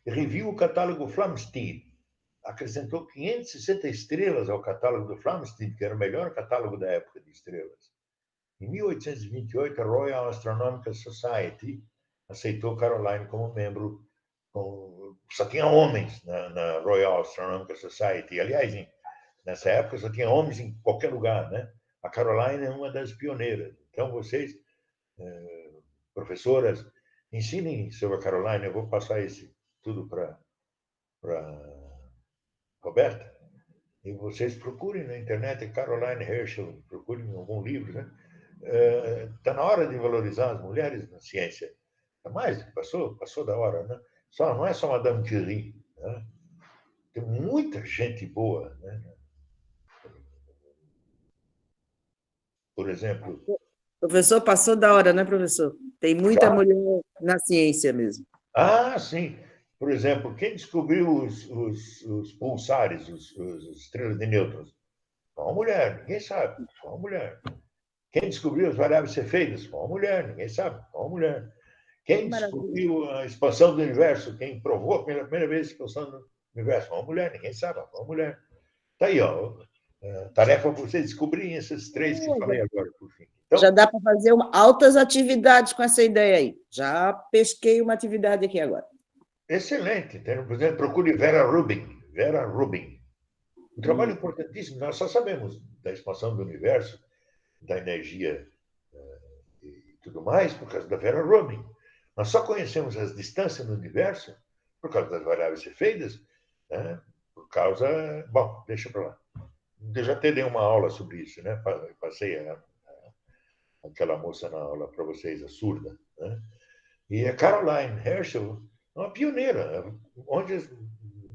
Speaker 1: e reviu o catálogo Flamsteed. Acrescentou 560 estrelas ao catálogo do Flamsteed, que era o melhor catálogo da época de estrelas. Em 1828, a Royal Astronomical Society aceitou Caroline como membro. Só tinha homens na Royal Astronomical Society. Aliás, nessa época só tinha homens em qualquer lugar, né? A Caroline é uma das pioneiras. Então, vocês, professoras, ensinem sobre a Caroline. Eu vou passar isso tudo para Roberta. E vocês procurem na internet Caroline Herschel, procurem em algum livro, né? Está na hora de valorizar as mulheres na ciência. Mas passou da hora, né? Não é só Madame Curie, né? Tem muita gente boa, né? Por exemplo...
Speaker 2: Professor, passou da hora, né, professor? Tem muita mulher na ciência mesmo.
Speaker 1: Ah, sim. Por exemplo, quem descobriu os pulsares, as estrelas de nêutrons? Foi uma mulher, ninguém sabe, foi uma mulher. Quem descobriu as variáveis cefeidas? Foi uma mulher, ninguém sabe, foi uma mulher. Quem descobriu a expansão do universo? Quem provou pela primeira vez a expansão do universo? Foi uma mulher, ninguém sabe, foi uma mulher. Está aí, ó. Tarefa para vocês descobrirem esses três que falei agora, por fim.
Speaker 2: Então, já dá para fazer altas atividades com essa ideia aí. Já pesquei uma atividade aqui agora.
Speaker 1: Excelente. Por exemplo, procure Vera Rubin. Vera Rubin. Um trabalho importantíssimo. Nós só sabemos da expansão do universo, da energia e tudo mais por causa da Vera Rubin. Nós só conhecemos as distâncias no universo por causa das variáveis cefeidas, né? Por causa... Bom, deixa para lá. Eu já até dei uma aula sobre isso, né? Passei aquela moça na aula para vocês, a surda, né? E a Caroline Herschel, uma pioneira, onde,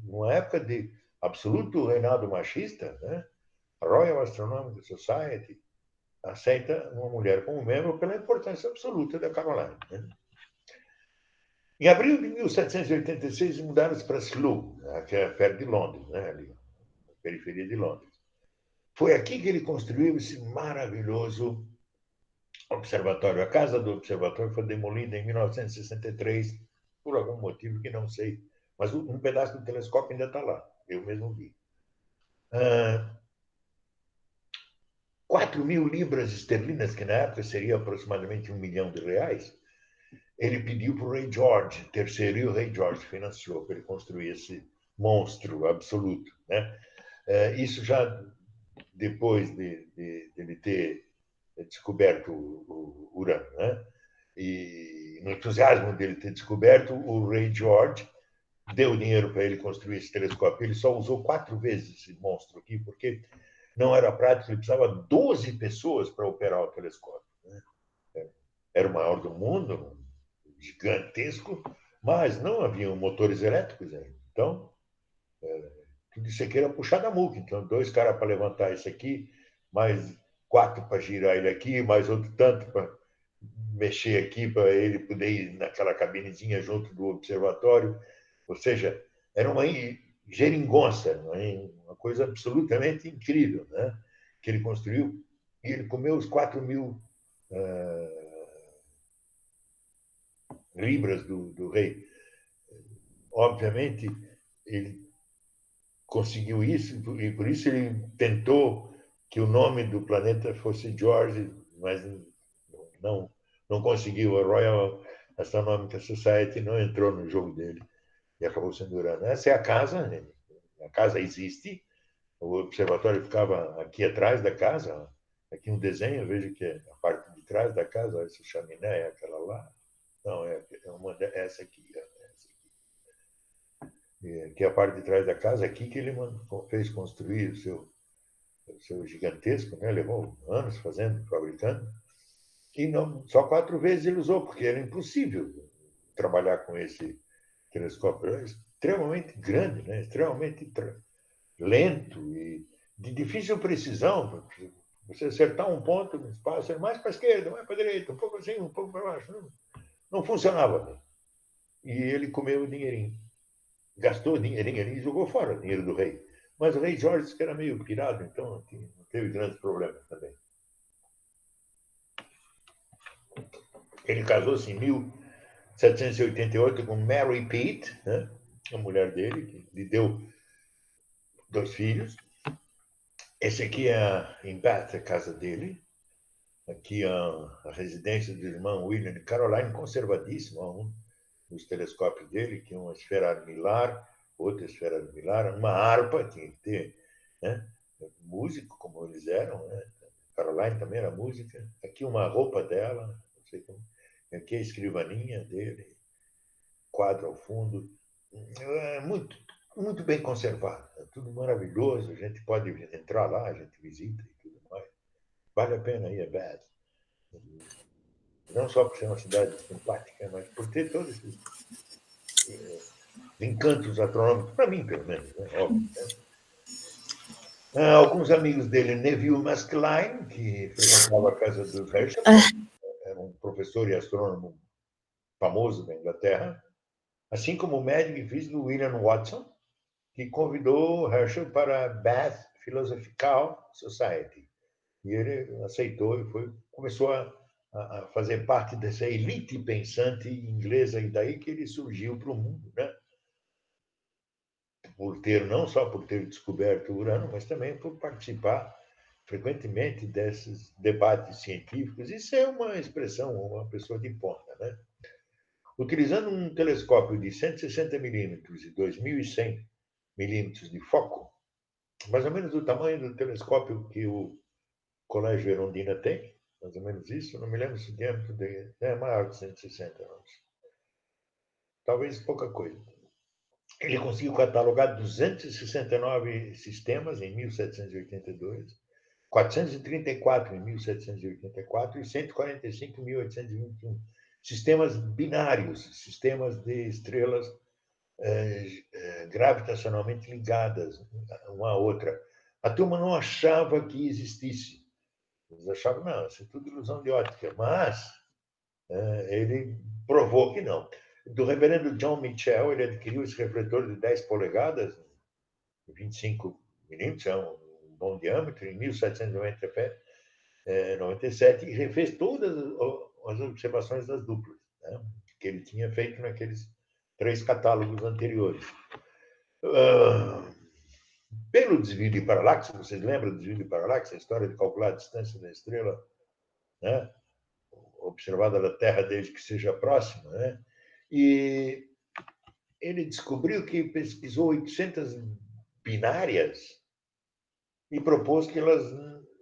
Speaker 1: numa época de absoluto reinado machista, né? A Royal Astronomical Society aceita uma mulher como membro pela importância absoluta da Caroline. Né? Em abril de 1786, mudaram-se para Slough, que é perto de Londres, né? Ali, na periferia de Londres. Foi aqui que ele construiu esse maravilhoso observatório. A casa do observatório foi demolida em 1963, por algum motivo que não sei. Mas um pedaço do telescópio ainda está lá. Eu mesmo vi. 4.000 libras esterlinas, que na época seria aproximadamente R$1 milhão, ele pediu para o Ray George, terceiro, e o Ray George financiou para ele construir esse monstro absoluto. Né? Isso já depois de ele ter descoberto o urânio. Né? E no entusiasmo dele ter descoberto, o Ray George deu dinheiro para ele construir esse telescópio. Ele só usou 4 vezes esse monstro aqui, porque não era prático, ele precisava 12 pessoas para operar o telescópio. Né? Era o maior do mundo, gigantesco, mas não havia motores elétricos ainda. Então, tudo isso aqui era puxar da muca. Então, 2 caras para levantar isso aqui, mais 4 para girar ele aqui, mais outro tanto para mexer aqui, para ele poder ir naquela cabinezinha junto do observatório. Ou seja, era uma geringonça, uma coisa absolutamente incrível, né? Que ele construiu. E ele comeu os 4.000 libras do rei. Obviamente, ele conseguiu isso, e por isso ele tentou que o nome do planeta fosse George, mas não conseguiu. A Royal Astronomical Society não entrou no jogo dele e acabou sendo Urano. Essa é a casa, né? A casa existe, o observatório ficava aqui atrás da casa, aqui um desenho, veja que é a parte de trás da casa, essa chaminé é aquela lá, não, essa aqui, que é a parte de trás da casa, aqui que ele fez construir o seu gigantesco, né? Levou anos fazendo, fabricando, e não, só 4 vezes ele usou, porque era impossível trabalhar com esse telescópio. Era extremamente grande, né? Extremamente lento e de difícil precisão. Você acertar um ponto no espaço, é mais para a esquerda, mais para a direita, um pouco assim, um pouco para baixo. Não funcionava. Né? E ele comeu o dinheirinho. Gastou o dinheirinho ali e jogou fora o dinheiro do rei. Mas o rei Jorge, que era meio pirado, então não teve grandes problemas também. Ele casou-se em 1788 com Mary Pitt, né? A mulher dele, que lhe deu 2 filhos. Esse aqui é em Bath, a casa dele. Aqui a residência do irmão William e Caroline, conservadíssima, um dos telescópios dele, que é uma esfera armilar, outra esfera armilar, uma harpa, tinha que ter, né? Músico, como eles eram, né? Caroline também era música. Aqui uma roupa dela, não sei como. Aqui a escrivaninha dele, quadro ao fundo. É muito, muito bem conservado, é tudo maravilhoso. A gente pode entrar lá, a gente visita e tudo mais. Vale a pena ir a Bath. Não só por ser uma cidade simpática, mas por ter todos esses encantos astronômicos, para mim, pelo menos, né? Óbvio. Né? Alguns amigos dele, Neville Maskelyne, que frequentava a casa do Herschel, era um professor e astrônomo famoso da Inglaterra, assim como o médico e físico William Watson, que convidou Herschel para a Bath Philosophical Society. E ele aceitou e começou a fazer parte dessa elite pensante inglesa, e daí que ele surgiu para o mundo, né? Não só por ter descoberto o urânio, mas também por participar frequentemente desses debates científicos e ser uma expressão, uma pessoa de ponta, né? Utilizando um telescópio de 160 milímetros e 2.100 milímetros de foco, mais ou menos do tamanho do telescópio que o Colégio Erundina tem, mais ou menos isso, não me lembro se o diâmetro é maior que 160, não. Talvez pouca coisa. Ele conseguiu catalogar 269 sistemas em 1782, 434 em 1784 e 145 em 1821. Sistemas binários, sistemas de estrelas gravitacionalmente ligadas uma à outra. A turma não achava que existisse. Eles achavam, não, isso é tudo ilusão de ótica. Mas ele provou que não. Do reverendo John Mitchell, ele adquiriu esse refletor de 10 polegadas, 25 milímetros, é um bom diâmetro, em 1797, e refez todas as observações das duplas, né, que ele tinha feito naqueles 3 catálogos anteriores. Pelo desvio de paralaxe, vocês lembram do desvio de paralaxe, a história de calcular a distância da estrela, né, observada da Terra desde que seja próxima, né? E ele descobriu que pesquisou 800 binárias e propôs que elas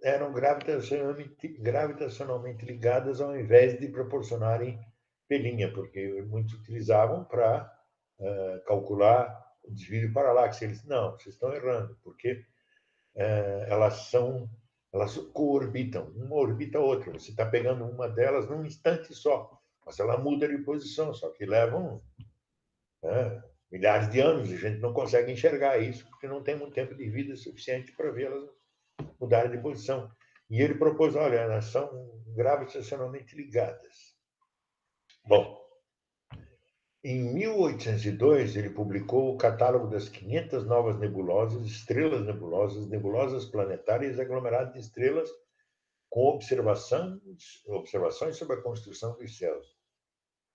Speaker 1: eram gravitacionalmente ligadas ao invés de proporcionarem pelinha, porque muitos utilizavam para calcular o desvio de paralaxe. Eles não, vocês estão errando, porque elas coorbitam, uma orbita a outra. Você está pegando uma delas num instante só, mas ela muda de posição, só que levam milhares de anos e a gente não consegue enxergar isso porque não tem muito tempo de vida suficiente para vê-las mudarem de posição. E ele propôs, olha, elas são gravitacionalmente ligadas. Bom, em 1802, ele publicou o catálogo das 500 novas nebulosas, estrelas nebulosas, nebulosas planetárias e aglomerados de estrelas com observações sobre a construção dos céus.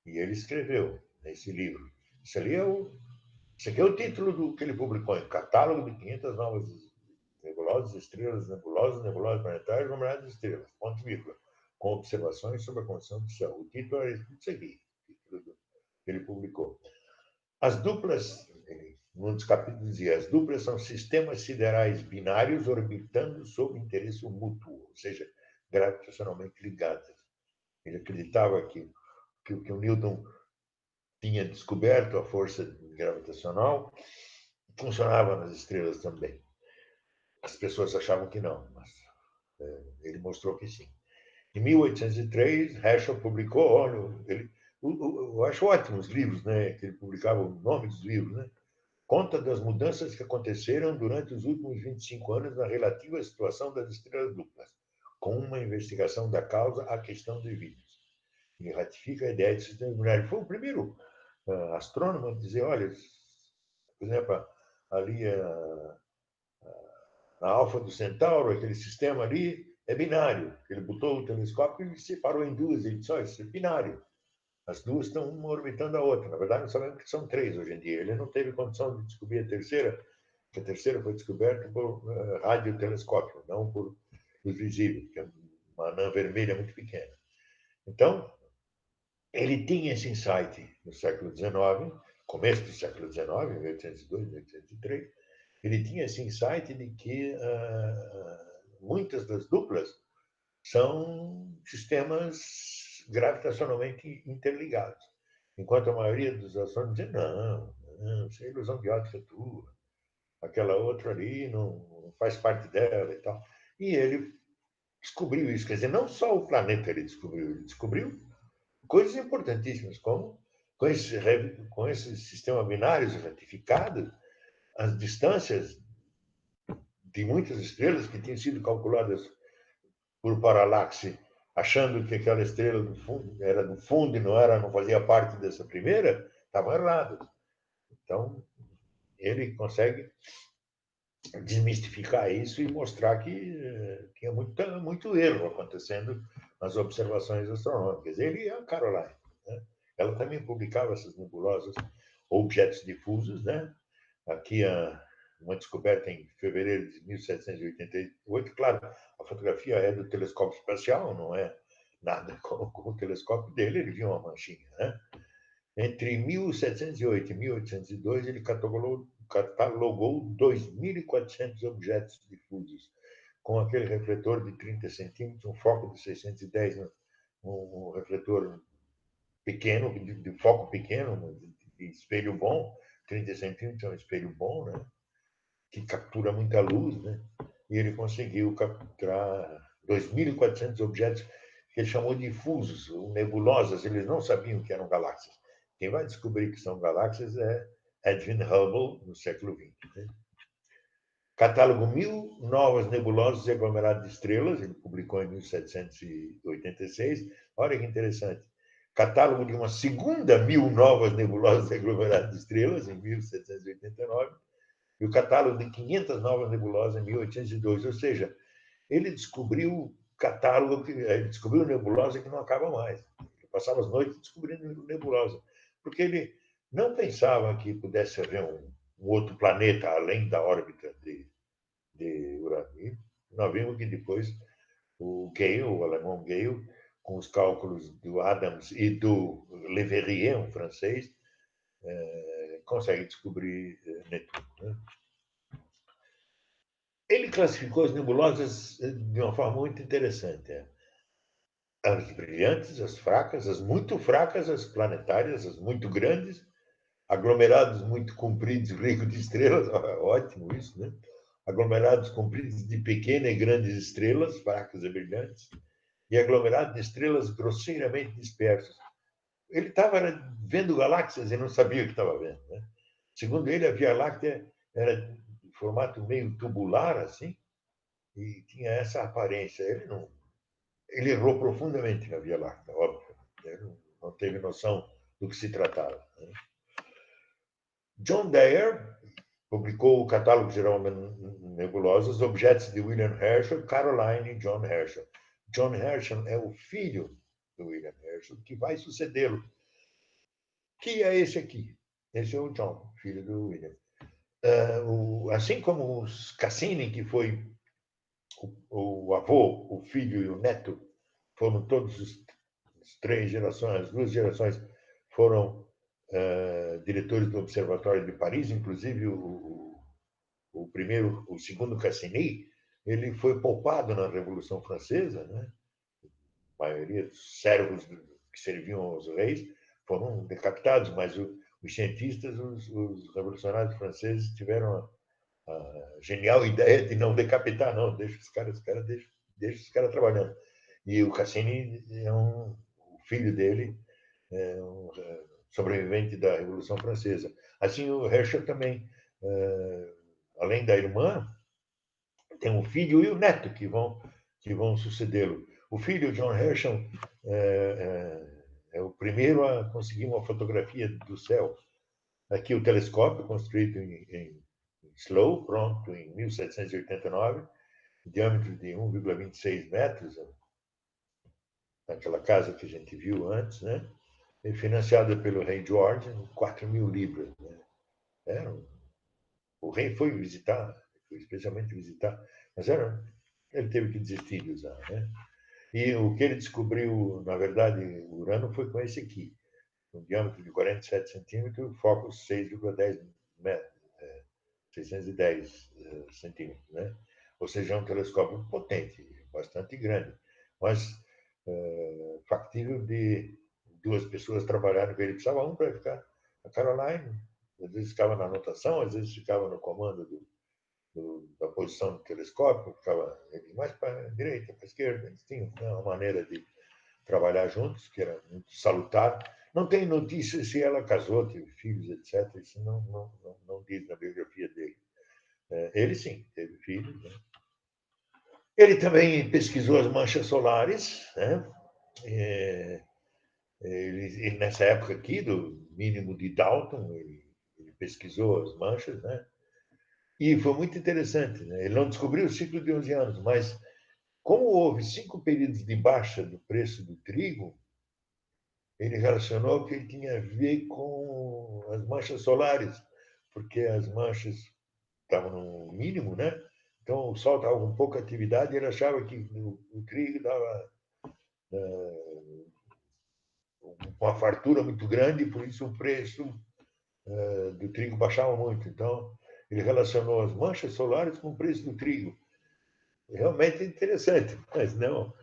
Speaker 1: E ele escreveu nesse livro. Esse aqui é o título do que ele publicou, em Catálogo de 500 novas nebulosas, estrelas, nebulosas planetárias, aglomerados de estrelas, ponto vírgula, com observações sobre a construção do céu. O título é isso aqui, o título que ele publicou. As duplas, num dos capítulos dizia, as duplas são sistemas siderais binários orbitando sob interesse mútuo, ou seja, gravitacionalmente ligadas. Ele acreditava que o Newton tinha descoberto a força gravitacional funcionava nas estrelas também. As pessoas achavam que não, mas ele mostrou que sim. Em 1803, Herschel publicou, olha, eu acho ótimo os livros, né, que ele publicava o nome dos livros, né? Conta das mudanças que aconteceram durante os últimos 25 anos na relativa situação das estrelas duplas, com uma investigação da causa à questão dos vídeos. Ele ratifica a ideia de sistemas binários. Ele foi o primeiro astrônomo a dizer, olha, por exemplo, ali na Alfa do Centauro, aquele sistema ali é binário. Ele botou o telescópio e separou em duas. Ele disse, olha, isso é binário. As duas estão uma orbitando a outra. Na verdade, nós sabemos que são 3 hoje em dia. Ele não teve condição de descobrir a terceira, porque a terceira foi descoberta por radiotelescópio, não por luz visível, que é uma anã vermelha muito pequena. Então, ele tinha esse insight no século XIX, começo do século XIX, 1802, 1803, ele tinha esse insight de que muitas das duplas são sistemas gravitacionalmente interligados. Enquanto a maioria dos astrônomos dizia, não, isso é ilusão de ótica tua, aquela outra ali não faz parte dela e tal. E ele descobriu isso, quer dizer, não só o planeta ele descobriu coisas importantíssimas, como com esse sistema binário ratificado, as distâncias de muitas estrelas que tinham sido calculadas por paralaxe, achando que aquela estrela do fundo era do fundo e não fazia parte dessa primeira, estavam erradas. Então, ele consegue desmistificar isso e mostrar que tinha muito erro acontecendo nas observações astronômicas. Ele e a Caroline, né? Ela também publicava essas nebulosas, objetos difusos, né? Aqui uma descoberta em fevereiro de 1788. Claro, a fotografia é do telescópio espacial, não é nada com o telescópio dele, ele viu uma manchinha, né? Entre 1708 e 1802, ele catalogou 2.400 objetos difusos, com aquele refletor de 30 centímetros, um foco de 610, um refletor pequeno, de foco pequeno, de espelho bom, 30 centímetros é um espelho bom, né? Que captura muita luz, né? E ele conseguiu capturar 2.400 objetos que ele chamou de difusos, ou nebulosas. Eles não sabiam que eram galáxias. Quem vai descobrir que são galáxias é Edwin Hubble, no século XX. Né? Catálogo 1000 novas nebulosas e aglomerados de estrelas, ele publicou em 1786. Olha que interessante. Catálogo de uma segunda 1000 novas nebulosas e aglomerados de estrelas, em 1789. E o catálogo de 500 novas nebulosas em 1802. Ou seja, ele descobriu catálogo, ele descobriu nebulosa que não acaba mais. Ele passava as noites descobrindo nebulosa, porque ele não pensava que pudesse haver um outro planeta além da órbita de Urano. E nós vimos que depois o Gale, o alemão Gale, com os cálculos do Adams e do Leverrier, um francês, consegue descobrir Netuno. Né? Ele classificou as nebulosas de uma forma muito interessante. As brilhantes, as fracas, as muito fracas, as planetárias, as muito grandes, aglomerados muito compridos, ricos de estrelas, ótimo isso, né? Aglomerados compridos de pequenas e grandes estrelas, fracas e brilhantes, e aglomerados de estrelas grosseiramente dispersas. Ele estava vendo galáxias e não sabia o que estava vendo. Né? Segundo ele, a Via Láctea era de formato meio tubular, assim, e tinha essa aparência. Ele errou profundamente na Via Láctea, óbvio. Ele não teve noção do que se tratava. Né? John Dyer publicou o Catálogo Geral de Nebulosas, objetos de William Herschel, Caroline e John Herschel. John Herschel é o filho do William Herschel, que vai sucedê-lo, que é esse aqui. Esse é o John, filho do William. Assim como os Cassini, que foi o avô, o filho e o neto, foram todos as 3 gerações, as 2 gerações foram diretores do Observatório de Paris, inclusive o segundo Cassini, ele foi poupado na Revolução Francesa, né? A maioria dos servos que serviam aos reis foram decapitados, mas os cientistas, os revolucionários franceses tiveram a genial ideia de não decapitar, não, deixa os caras trabalhando. E o Cassini o filho dele é um sobrevivente da Revolução Francesa. Assim, o Herschel também, além da irmã, tem um filho e o neto que vão sucedê-lo. O filho, John Herschel, é o primeiro a conseguir uma fotografia do céu. Aqui o telescópio, construído em Slough, pronto em 1789, diâmetro de 1,26 metros, naquela casa que a gente viu antes, né? E financiado pelo rei George, 4.000 libras. Né? O rei foi visitar, foi especialmente visitar, mas ele teve que desistir de usar. Né? E o que ele descobriu, na verdade, o Urano foi com esse aqui, um diâmetro de 47 centímetros, foco 6,10 metros, 610 centímetros. Né? Ou seja, é um telescópio potente, bastante grande, mas factível de 2 pessoas trabalharem com ele. Precisava um para ficar. A Caroline, às vezes ficava na anotação, às vezes ficava no comando da posição do telescópio, ficava mais para a direita, para a esquerda. Eles tinham uma maneira de trabalhar juntos, que era muito salutar. Não tem notícia se ela casou, teve filhos, etc. Isso não diz na biografia dele. Ele, sim, teve filhos. Né? Ele também pesquisou as manchas solares. Né? Ele, nessa época aqui, do mínimo de Dalton, ele pesquisou as manchas. Né? E foi muito interessante. Né? Ele não descobriu o ciclo de 11 anos, mas Como houve 5 períodos de baixa do preço do trigo, ele relacionou que tinha a ver com as manchas solares, porque as manchas estavam no mínimo, né? Então o sol estava com pouca atividade e ele achava que o trigo dava uma fartura muito grande e por isso o preço do trigo baixava muito. Então ele relacionou as manchas solares com o preço do trigo. Realmente interessante, mas não,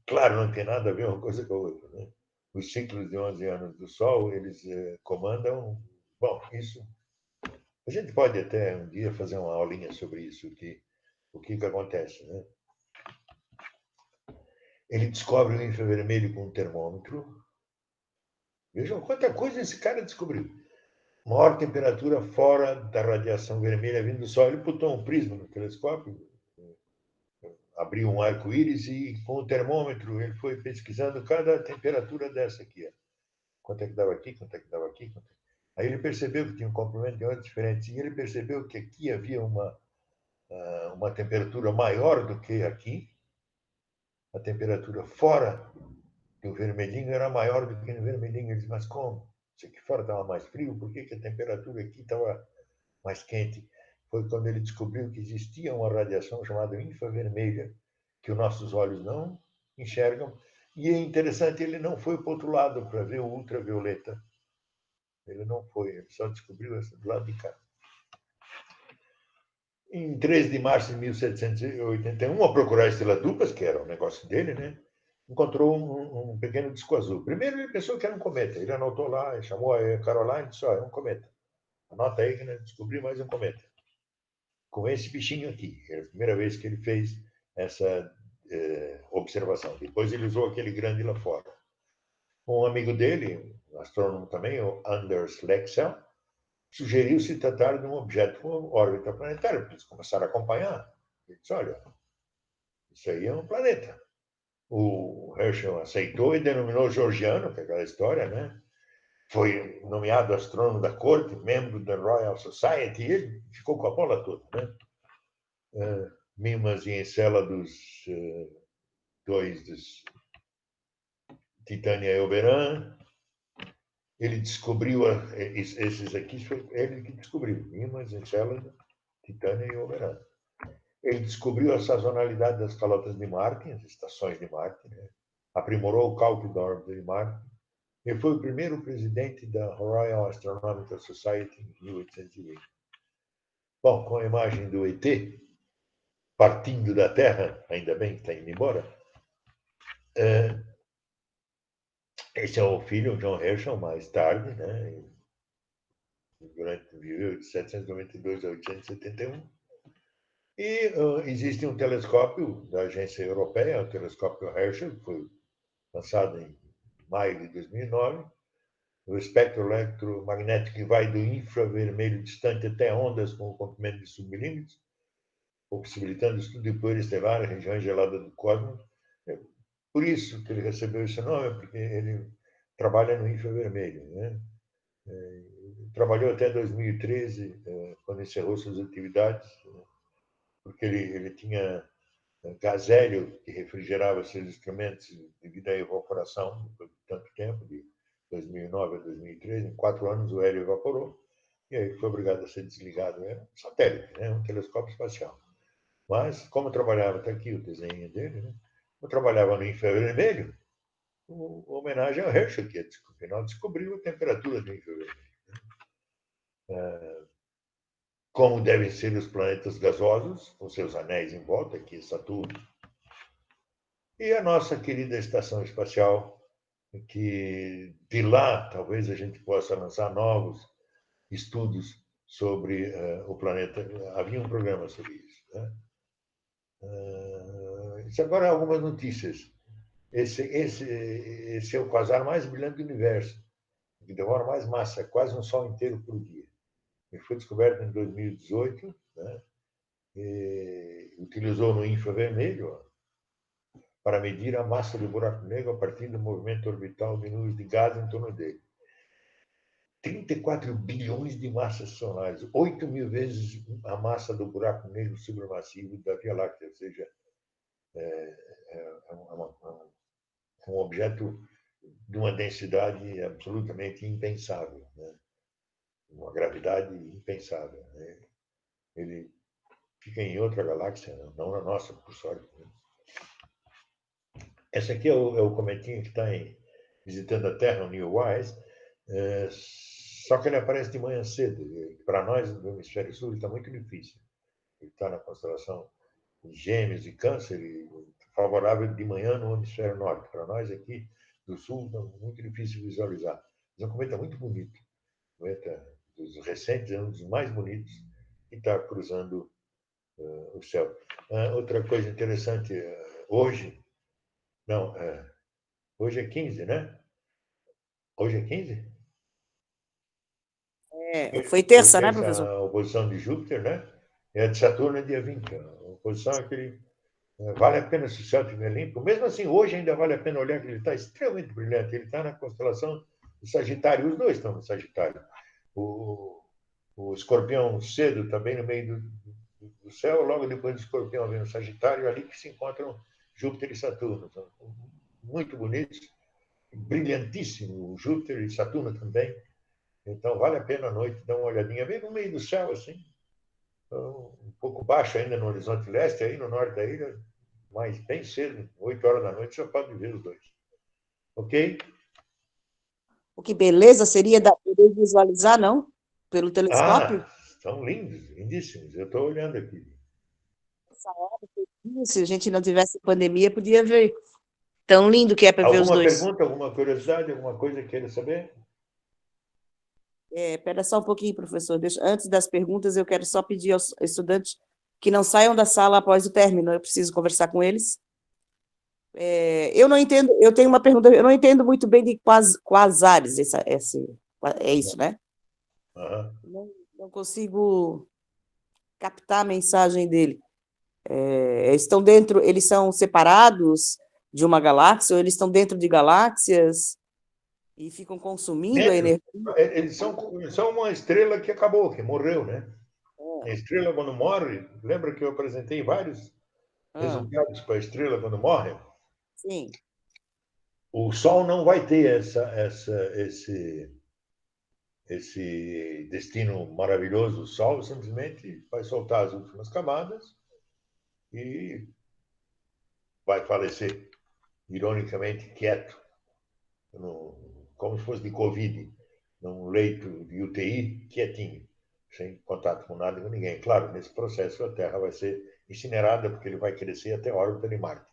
Speaker 1: claro, não tem nada a ver uma coisa com a outra, né? Os ciclos de 11 anos do Sol, eles comandam. Bom, isso. A gente pode até um dia fazer uma aulinha sobre isso, o que acontece, né? Ele descobre o infravermelho com um termômetro. Vejam quanta coisa esse cara descobriu. Maior temperatura fora da radiação vermelha vindo do Sol. Ele botou um prisma no telescópio, abriu um arco-íris e, com o termômetro, ele foi pesquisando cada temperatura dessa aqui. Ó. Quanto é que dava aqui, quanto é que dava aqui. Aí ele percebeu que tinha um comprimento de ondas diferentes. E ele percebeu que aqui havia uma temperatura maior do que aqui. A temperatura fora do vermelhinho era maior do que no vermelhinho. Ele disse, mas como? Se aqui fora estava mais frio, por que a temperatura aqui estava mais quente? Foi quando ele descobriu que existia uma radiação chamada infravermelha, que os nossos olhos não enxergam. E é interessante, ele não foi para o outro lado para ver o ultravioleta. Ele não foi, ele só descobriu essa do lado de cá. Em 3 de março de 1781, ao procurar estrelas duplas, que era o negócio dele, né? Encontrou um pequeno disco azul. Primeiro ele pensou que era um cometa. Ele anotou lá, chamou a Caroline e disse, é um cometa. Anota aí que nós descobrimos mais um cometa. Com esse bichinho aqui. Era a primeira vez que ele fez essa observação. Depois ele usou aquele grande lá fora. Um amigo dele, um astrônomo também, o Anders Lexell, sugeriu se tratar de um objeto com órbita planetária. Eles começaram a acompanhar. Ele disse, olha, isso aí é um planeta. O Herschel aceitou e denominou Georgiano, que é aquela história, né? Foi nomeado astrônomo da corte, membro da Royal Society, e ele ficou com a bola toda, né? Mimas e Encélados, dois dos Titânia e Oberon. Ele descobriu, esses aqui foi ele que descobriu, Mimas, Encélado, Titânia e Oberon. Ele descobriu a sazonalidade das calotas de Marte, as estações de Marte, né? Aprimorou o cálculo da órbita de Marte. Ele foi o primeiro presidente da Royal Astronomical Society em 1820. Bom, com a imagem do ET partindo da Terra, ainda bem que está indo embora, esse é o filho, John Herschel, mais tarde, né? Viveu de 792 a 871. E existe um telescópio da agência europeia, o telescópio Herschel, que foi lançado em maio de 2009, o espectro eletromagnético que vai do infravermelho distante até ondas com o comprimento de submilímetros, possibilitando o estudo de poeira estelar, regiões geladas do cosmos. Por isso que ele recebeu esse nome, porque ele trabalha no infravermelho, né? Trabalhou até 2013, quando encerrou suas atividades, porque ele tinha gás hélio que refrigerava seus instrumentos devido à evaporação depois de tanto tempo, de 2009 a 2013. Em 4 anos o hélio evaporou e aí foi obrigado a ser desligado. Era um satélite, né? Um telescópio espacial. Mas, como eu trabalhava, está aqui o desenho dele, né? Eu trabalhava no infravermelho, homenagem ao Herschel, que afinal descobriu a temperatura do infravermelho. Como devem ser os planetas gasosos, com seus anéis em volta, aqui Saturno, e a nossa querida estação espacial, que de lá talvez a gente possa lançar novos estudos sobre o planeta. Havia um programa sobre isso. Né? Agora algumas notícias. Esse é o quasar mais brilhante do universo, que devora mais massa, quase um sol inteiro por dia. Ele foi descoberto em 2018, né? E utilizou no infravermelho para medir a massa do buraco negro a partir do movimento orbital de nuvens de gás em torno dele. 34 bilhões de massas solares, 8.000 vezes a massa do buraco negro supermassivo da Via Láctea, ou seja, um objeto de uma densidade absolutamente impensável, né? Uma gravidade impensável, né? Ele fica em outra galáxia, não na nossa, por sorte, né? Esse aqui é o cometinho que está visitando a Terra, o Neowise, só que ele aparece de manhã cedo. Para nós, do Hemisfério Sul, está muito difícil. Ele está na constelação de Gêmeos e Câncer, e favorável de manhã no Hemisfério Norte. Para nós aqui do Sul, está muito difícil visualizar. Mas é um cometa muito bonito. O cometa dos recentes é um dos mais bonitos que está cruzando o céu. Outra coisa interessante, hoje, não, hoje é 15, né? Hoje é 15?
Speaker 2: Foi terça, né,
Speaker 1: Terça
Speaker 2: professor?
Speaker 1: a oposição de Júpiter, né? E a de Saturno é dia 20. A oposição é aquele. Vale a pena se o céu estiver limpo. Mesmo assim, hoje ainda vale a pena olhar que ele está extremamente brilhante. Ele está na constelação do Sagitário. Os dois estão no Sagitário. O Escorpião cedo está bem no meio do céu. Logo depois do Escorpião vem o Sagitário. Ali que se encontram Júpiter e Saturno. São muito bonitos. Brilhantíssimo. Júpiter e Saturno também. Então, vale a pena à noite dar uma olhadinha bem no meio do céu, assim. Então, um pouco baixo ainda no horizonte leste, aí no norte da ilha, mas bem cedo, 8 horas da noite, já pode ver os dois. Ok?
Speaker 2: O que beleza seria poder visualizar, não? Pelo telescópio?
Speaker 1: São lindos, lindíssimos. Eu estou olhando aqui.
Speaker 2: Essa hora, se a gente não tivesse pandemia, podia ver. Tão lindo que é para ver os
Speaker 1: Alguma
Speaker 2: dois.
Speaker 1: pergunta, alguma curiosidade, alguma coisa que queira saber?
Speaker 2: Espera só um pouquinho, professor. Antes das perguntas, eu quero só pedir aos estudantes que não saiam da sala após o término. Eu preciso conversar com eles. Eu não entendo, eu tenho uma pergunta, eu não entendo muito bem de quasares, é isso, né? Não consigo captar a mensagem dele. Estão dentro, eles são separados de uma galáxia, ou eles estão dentro de galáxias e ficam consumindo a energia?
Speaker 1: Eles são uma estrela que acabou, que morreu, né? A estrela, quando morre, lembra que eu apresentei vários resultados para a estrela quando morre?
Speaker 2: Sim.
Speaker 1: O Sol não vai ter esse destino maravilhoso. O Sol simplesmente vai soltar as últimas camadas e vai falecer, ironicamente quieto, como se fosse de Covid, num leito de UTI, quietinho, sem contato com nada e com ninguém. Claro, nesse processo a Terra vai ser incinerada, porque ele vai crescer até a órbita de Marte.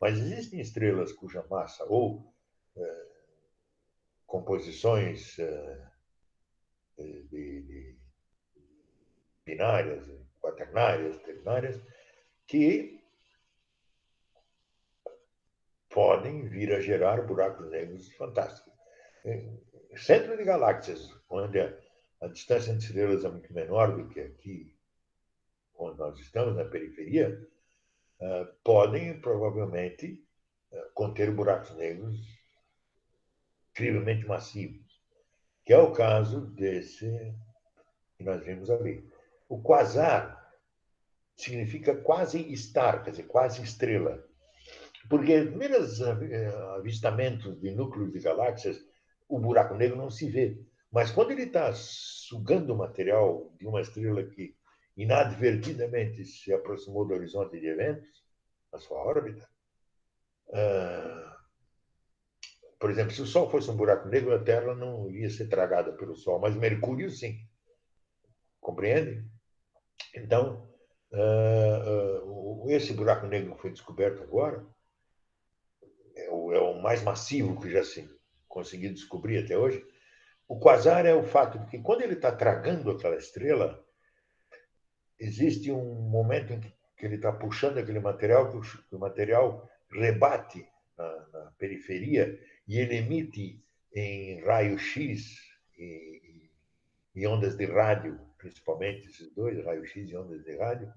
Speaker 1: Mas existem estrelas cuja massa ou composições de binárias, quaternárias, ternárias, que podem vir a gerar buracos negros fantásticos. Centro de galáxias, onde a distância entre estrelas é muito menor do que aqui, onde nós estamos, na periferia, podem provavelmente conter buracos negros incrivelmente massivos, que é o caso desse que nós vimos ali. O quasar significa quase estar, quer dizer, quase estrela. Porque nos primeiros avistamentos de núcleos de galáxias, o buraco negro não se vê. Mas quando ele está sugando o material de uma estrela que inadvertidamente se aproximou do horizonte de eventos, na sua órbita, por exemplo, se o Sol fosse um buraco negro, a Terra não ia ser tragada pelo Sol, mas Mercúrio sim. Compreende? Então, esse buraco negro que foi descoberto agora é o mais massivo que já se conseguiu descobrir até hoje. O quasar é o fato de que, quando ele está tragando aquela estrela, existe um momento em que ele está puxando aquele material, que o material rebate na periferia e ele emite em raio-x e ondas de rádio, principalmente esses dois, raio-x e ondas de rádio,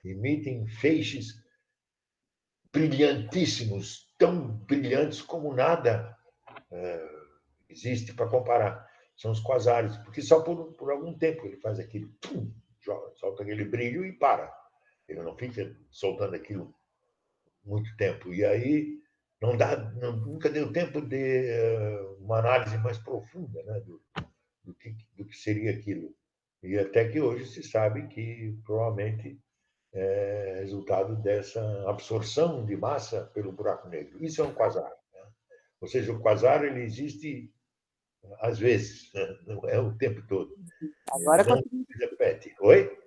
Speaker 1: emitem feixes brilhantíssimos, tão brilhantes como nada existe para comparar. São os quasares, porque só por algum tempo ele faz aquilo, solta aquele brilho e para. Ele não fica soltando aquilo muito tempo. E aí não dá, nunca deu tempo de uma análise mais profunda, né, do que seria aquilo. E até que hoje se sabe que provavelmente é resultado dessa absorção de massa pelo buraco negro. Isso é um quasar. Né? Ou seja, o quasar ele existe às vezes, né? Não é o tempo todo.
Speaker 2: Agora
Speaker 1: Não
Speaker 2: consegui,
Speaker 1: se repete. Oi?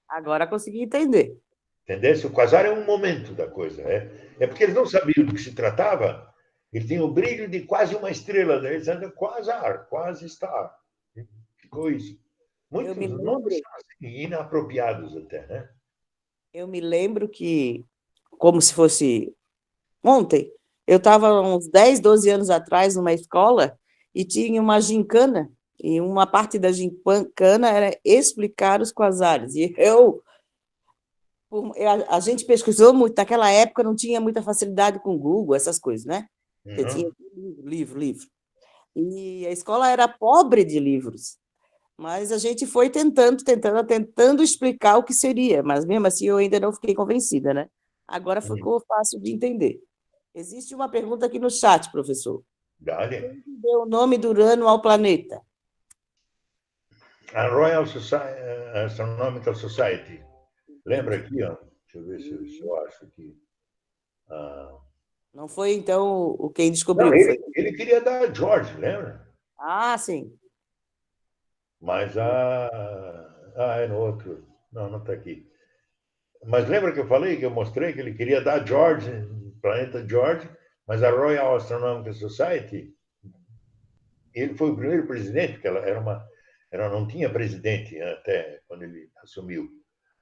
Speaker 2: agora consegui entender.
Speaker 1: Entendeu? O quasar é um momento da coisa. É porque eles não sabiam do que se tratava. Ele tem o brilho de quase uma estrela. Daí eles andam quasar, quase está. Ficou isso.
Speaker 2: Eu
Speaker 1: Muitos
Speaker 2: me
Speaker 1: nomes
Speaker 2: lembro,
Speaker 1: são assim, inapropriados até, né?
Speaker 2: eu me lembro que, como se fosse ontem, eu estava uns 10, 12 anos atrás numa escola e tinha uma gincana, e uma parte da gincana era explicar os quasares. E a gente pesquisou muito, naquela época não tinha muita facilidade com o Google, essas coisas, né? Você tinha
Speaker 1: Uhum.
Speaker 2: livro. E a escola era pobre de livros, mas a gente foi tentando explicar o que seria, mas mesmo assim eu ainda não fiquei convencida, né? Agora ficou fácil de entender. Existe uma pergunta aqui no chat, professor.
Speaker 1: Dale.
Speaker 2: Quem deu o nome do Urano ao planeta?
Speaker 1: A Royal Astronomical Society. Lembra
Speaker 2: Entendi.
Speaker 1: aqui, ó? Deixa eu ver se eu acho aqui. Ah,
Speaker 2: Não foi, então, o quem
Speaker 1: não,
Speaker 2: descobriu, foi.
Speaker 1: ele queria dar a George, lembra?
Speaker 2: Ah, sim.
Speaker 1: Mas é no outro. Não, não está aqui. Mas lembra que eu falei, que eu mostrei que ele queria dar George, planeta George, mas a Royal Astronomical Society, ele foi o primeiro presidente, porque ela não tinha presidente até quando ele assumiu.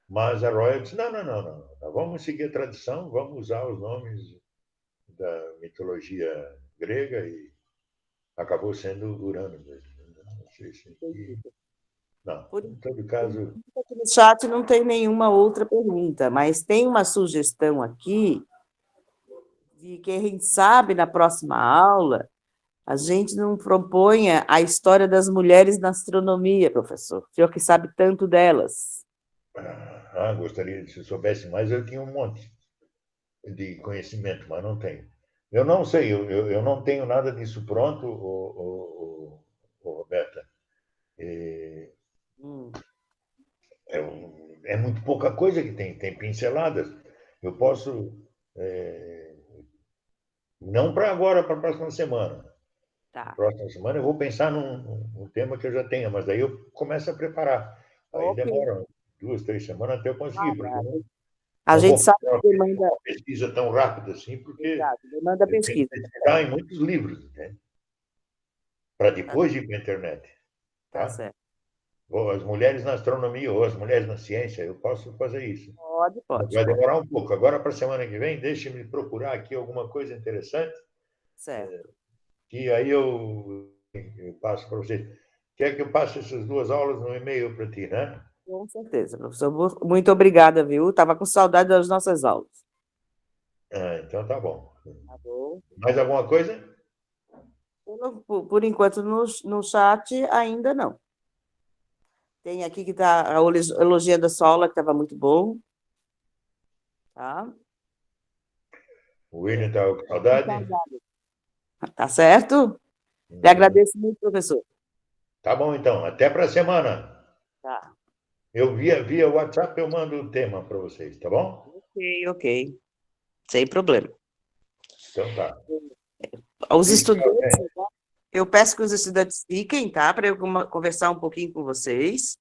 Speaker 1: Mas a Royal disse: não, vamos seguir a tradição, vamos usar os nomes da mitologia grega e acabou sendo Urano mesmo. Não sei se aqui. Não,
Speaker 2: Por
Speaker 1: em todo
Speaker 2: por
Speaker 1: caso.
Speaker 2: enquanto, aqui no chat não tem nenhuma outra pergunta, mas tem uma sugestão aqui de que, quem sabe, na próxima aula, a gente não proponha a história das mulheres na astronomia, professor. O senhor que sabe tanto delas.
Speaker 1: Gostaria, se eu soubesse mais, eu tinha um monte de conhecimento, mas não tenho. Eu não sei, eu não tenho nada disso pronto, Roberta.
Speaker 2: Hum,
Speaker 1: É muito pouca coisa que tem pinceladas. Eu posso, é, não para agora, para a próxima semana.
Speaker 2: tá.
Speaker 1: Próxima semana eu vou pensar num tema que eu já tenha, mas aí eu começo a preparar. Aí
Speaker 2: Ok.
Speaker 1: demora 2, 3 semanas até eu conseguir, porque eu
Speaker 2: A
Speaker 1: não
Speaker 2: gente
Speaker 1: vou
Speaker 2: sabe
Speaker 1: fazer
Speaker 2: que demanda,
Speaker 1: uma pesquisa tão rápida assim, porque
Speaker 2: exato, demanda
Speaker 1: eu tenho que
Speaker 2: pesquisa.
Speaker 1: pesquisar em muitos livros, né? Para
Speaker 2: Tá,
Speaker 1: depois ir para a internet.
Speaker 2: tá
Speaker 1: Tá?
Speaker 2: certo.
Speaker 1: Ou as mulheres na astronomia, ou as mulheres na ciência, eu posso fazer isso.
Speaker 2: Pode,
Speaker 1: Mas
Speaker 2: pode,
Speaker 1: vai
Speaker 2: pode.
Speaker 1: demorar um pouco. Agora, para a semana que vem, deixe-me procurar aqui alguma coisa interessante,
Speaker 2: Certo.
Speaker 1: que aí eu passo para vocês. Quer que eu passe essas 2 aulas no e-mail para ti, né?
Speaker 2: Com certeza, professor. Muito obrigada, viu? Estava com saudade das nossas aulas.
Speaker 1: Então tá bom.
Speaker 2: Tá bom?
Speaker 1: Mais alguma coisa?
Speaker 2: Por enquanto, no chat, ainda não. Tem aqui que está elogiando a sua aula, que estava muito bom. Tá?
Speaker 1: O William
Speaker 2: É.
Speaker 1: está com saudade?
Speaker 2: Tá certo? Lhe agradeço muito, professor.
Speaker 1: Tá bom, então. Até para a semana.
Speaker 2: Tá.
Speaker 1: Eu via WhatsApp, eu mando o tema para vocês, tá bom?
Speaker 2: Ok, ok. Sem problema.
Speaker 1: Então tá.
Speaker 2: Os
Speaker 1: Fique
Speaker 2: estudantes,
Speaker 1: bem.
Speaker 2: eu peço que os estudantes fiquem, tá? Para eu conversar um pouquinho com vocês.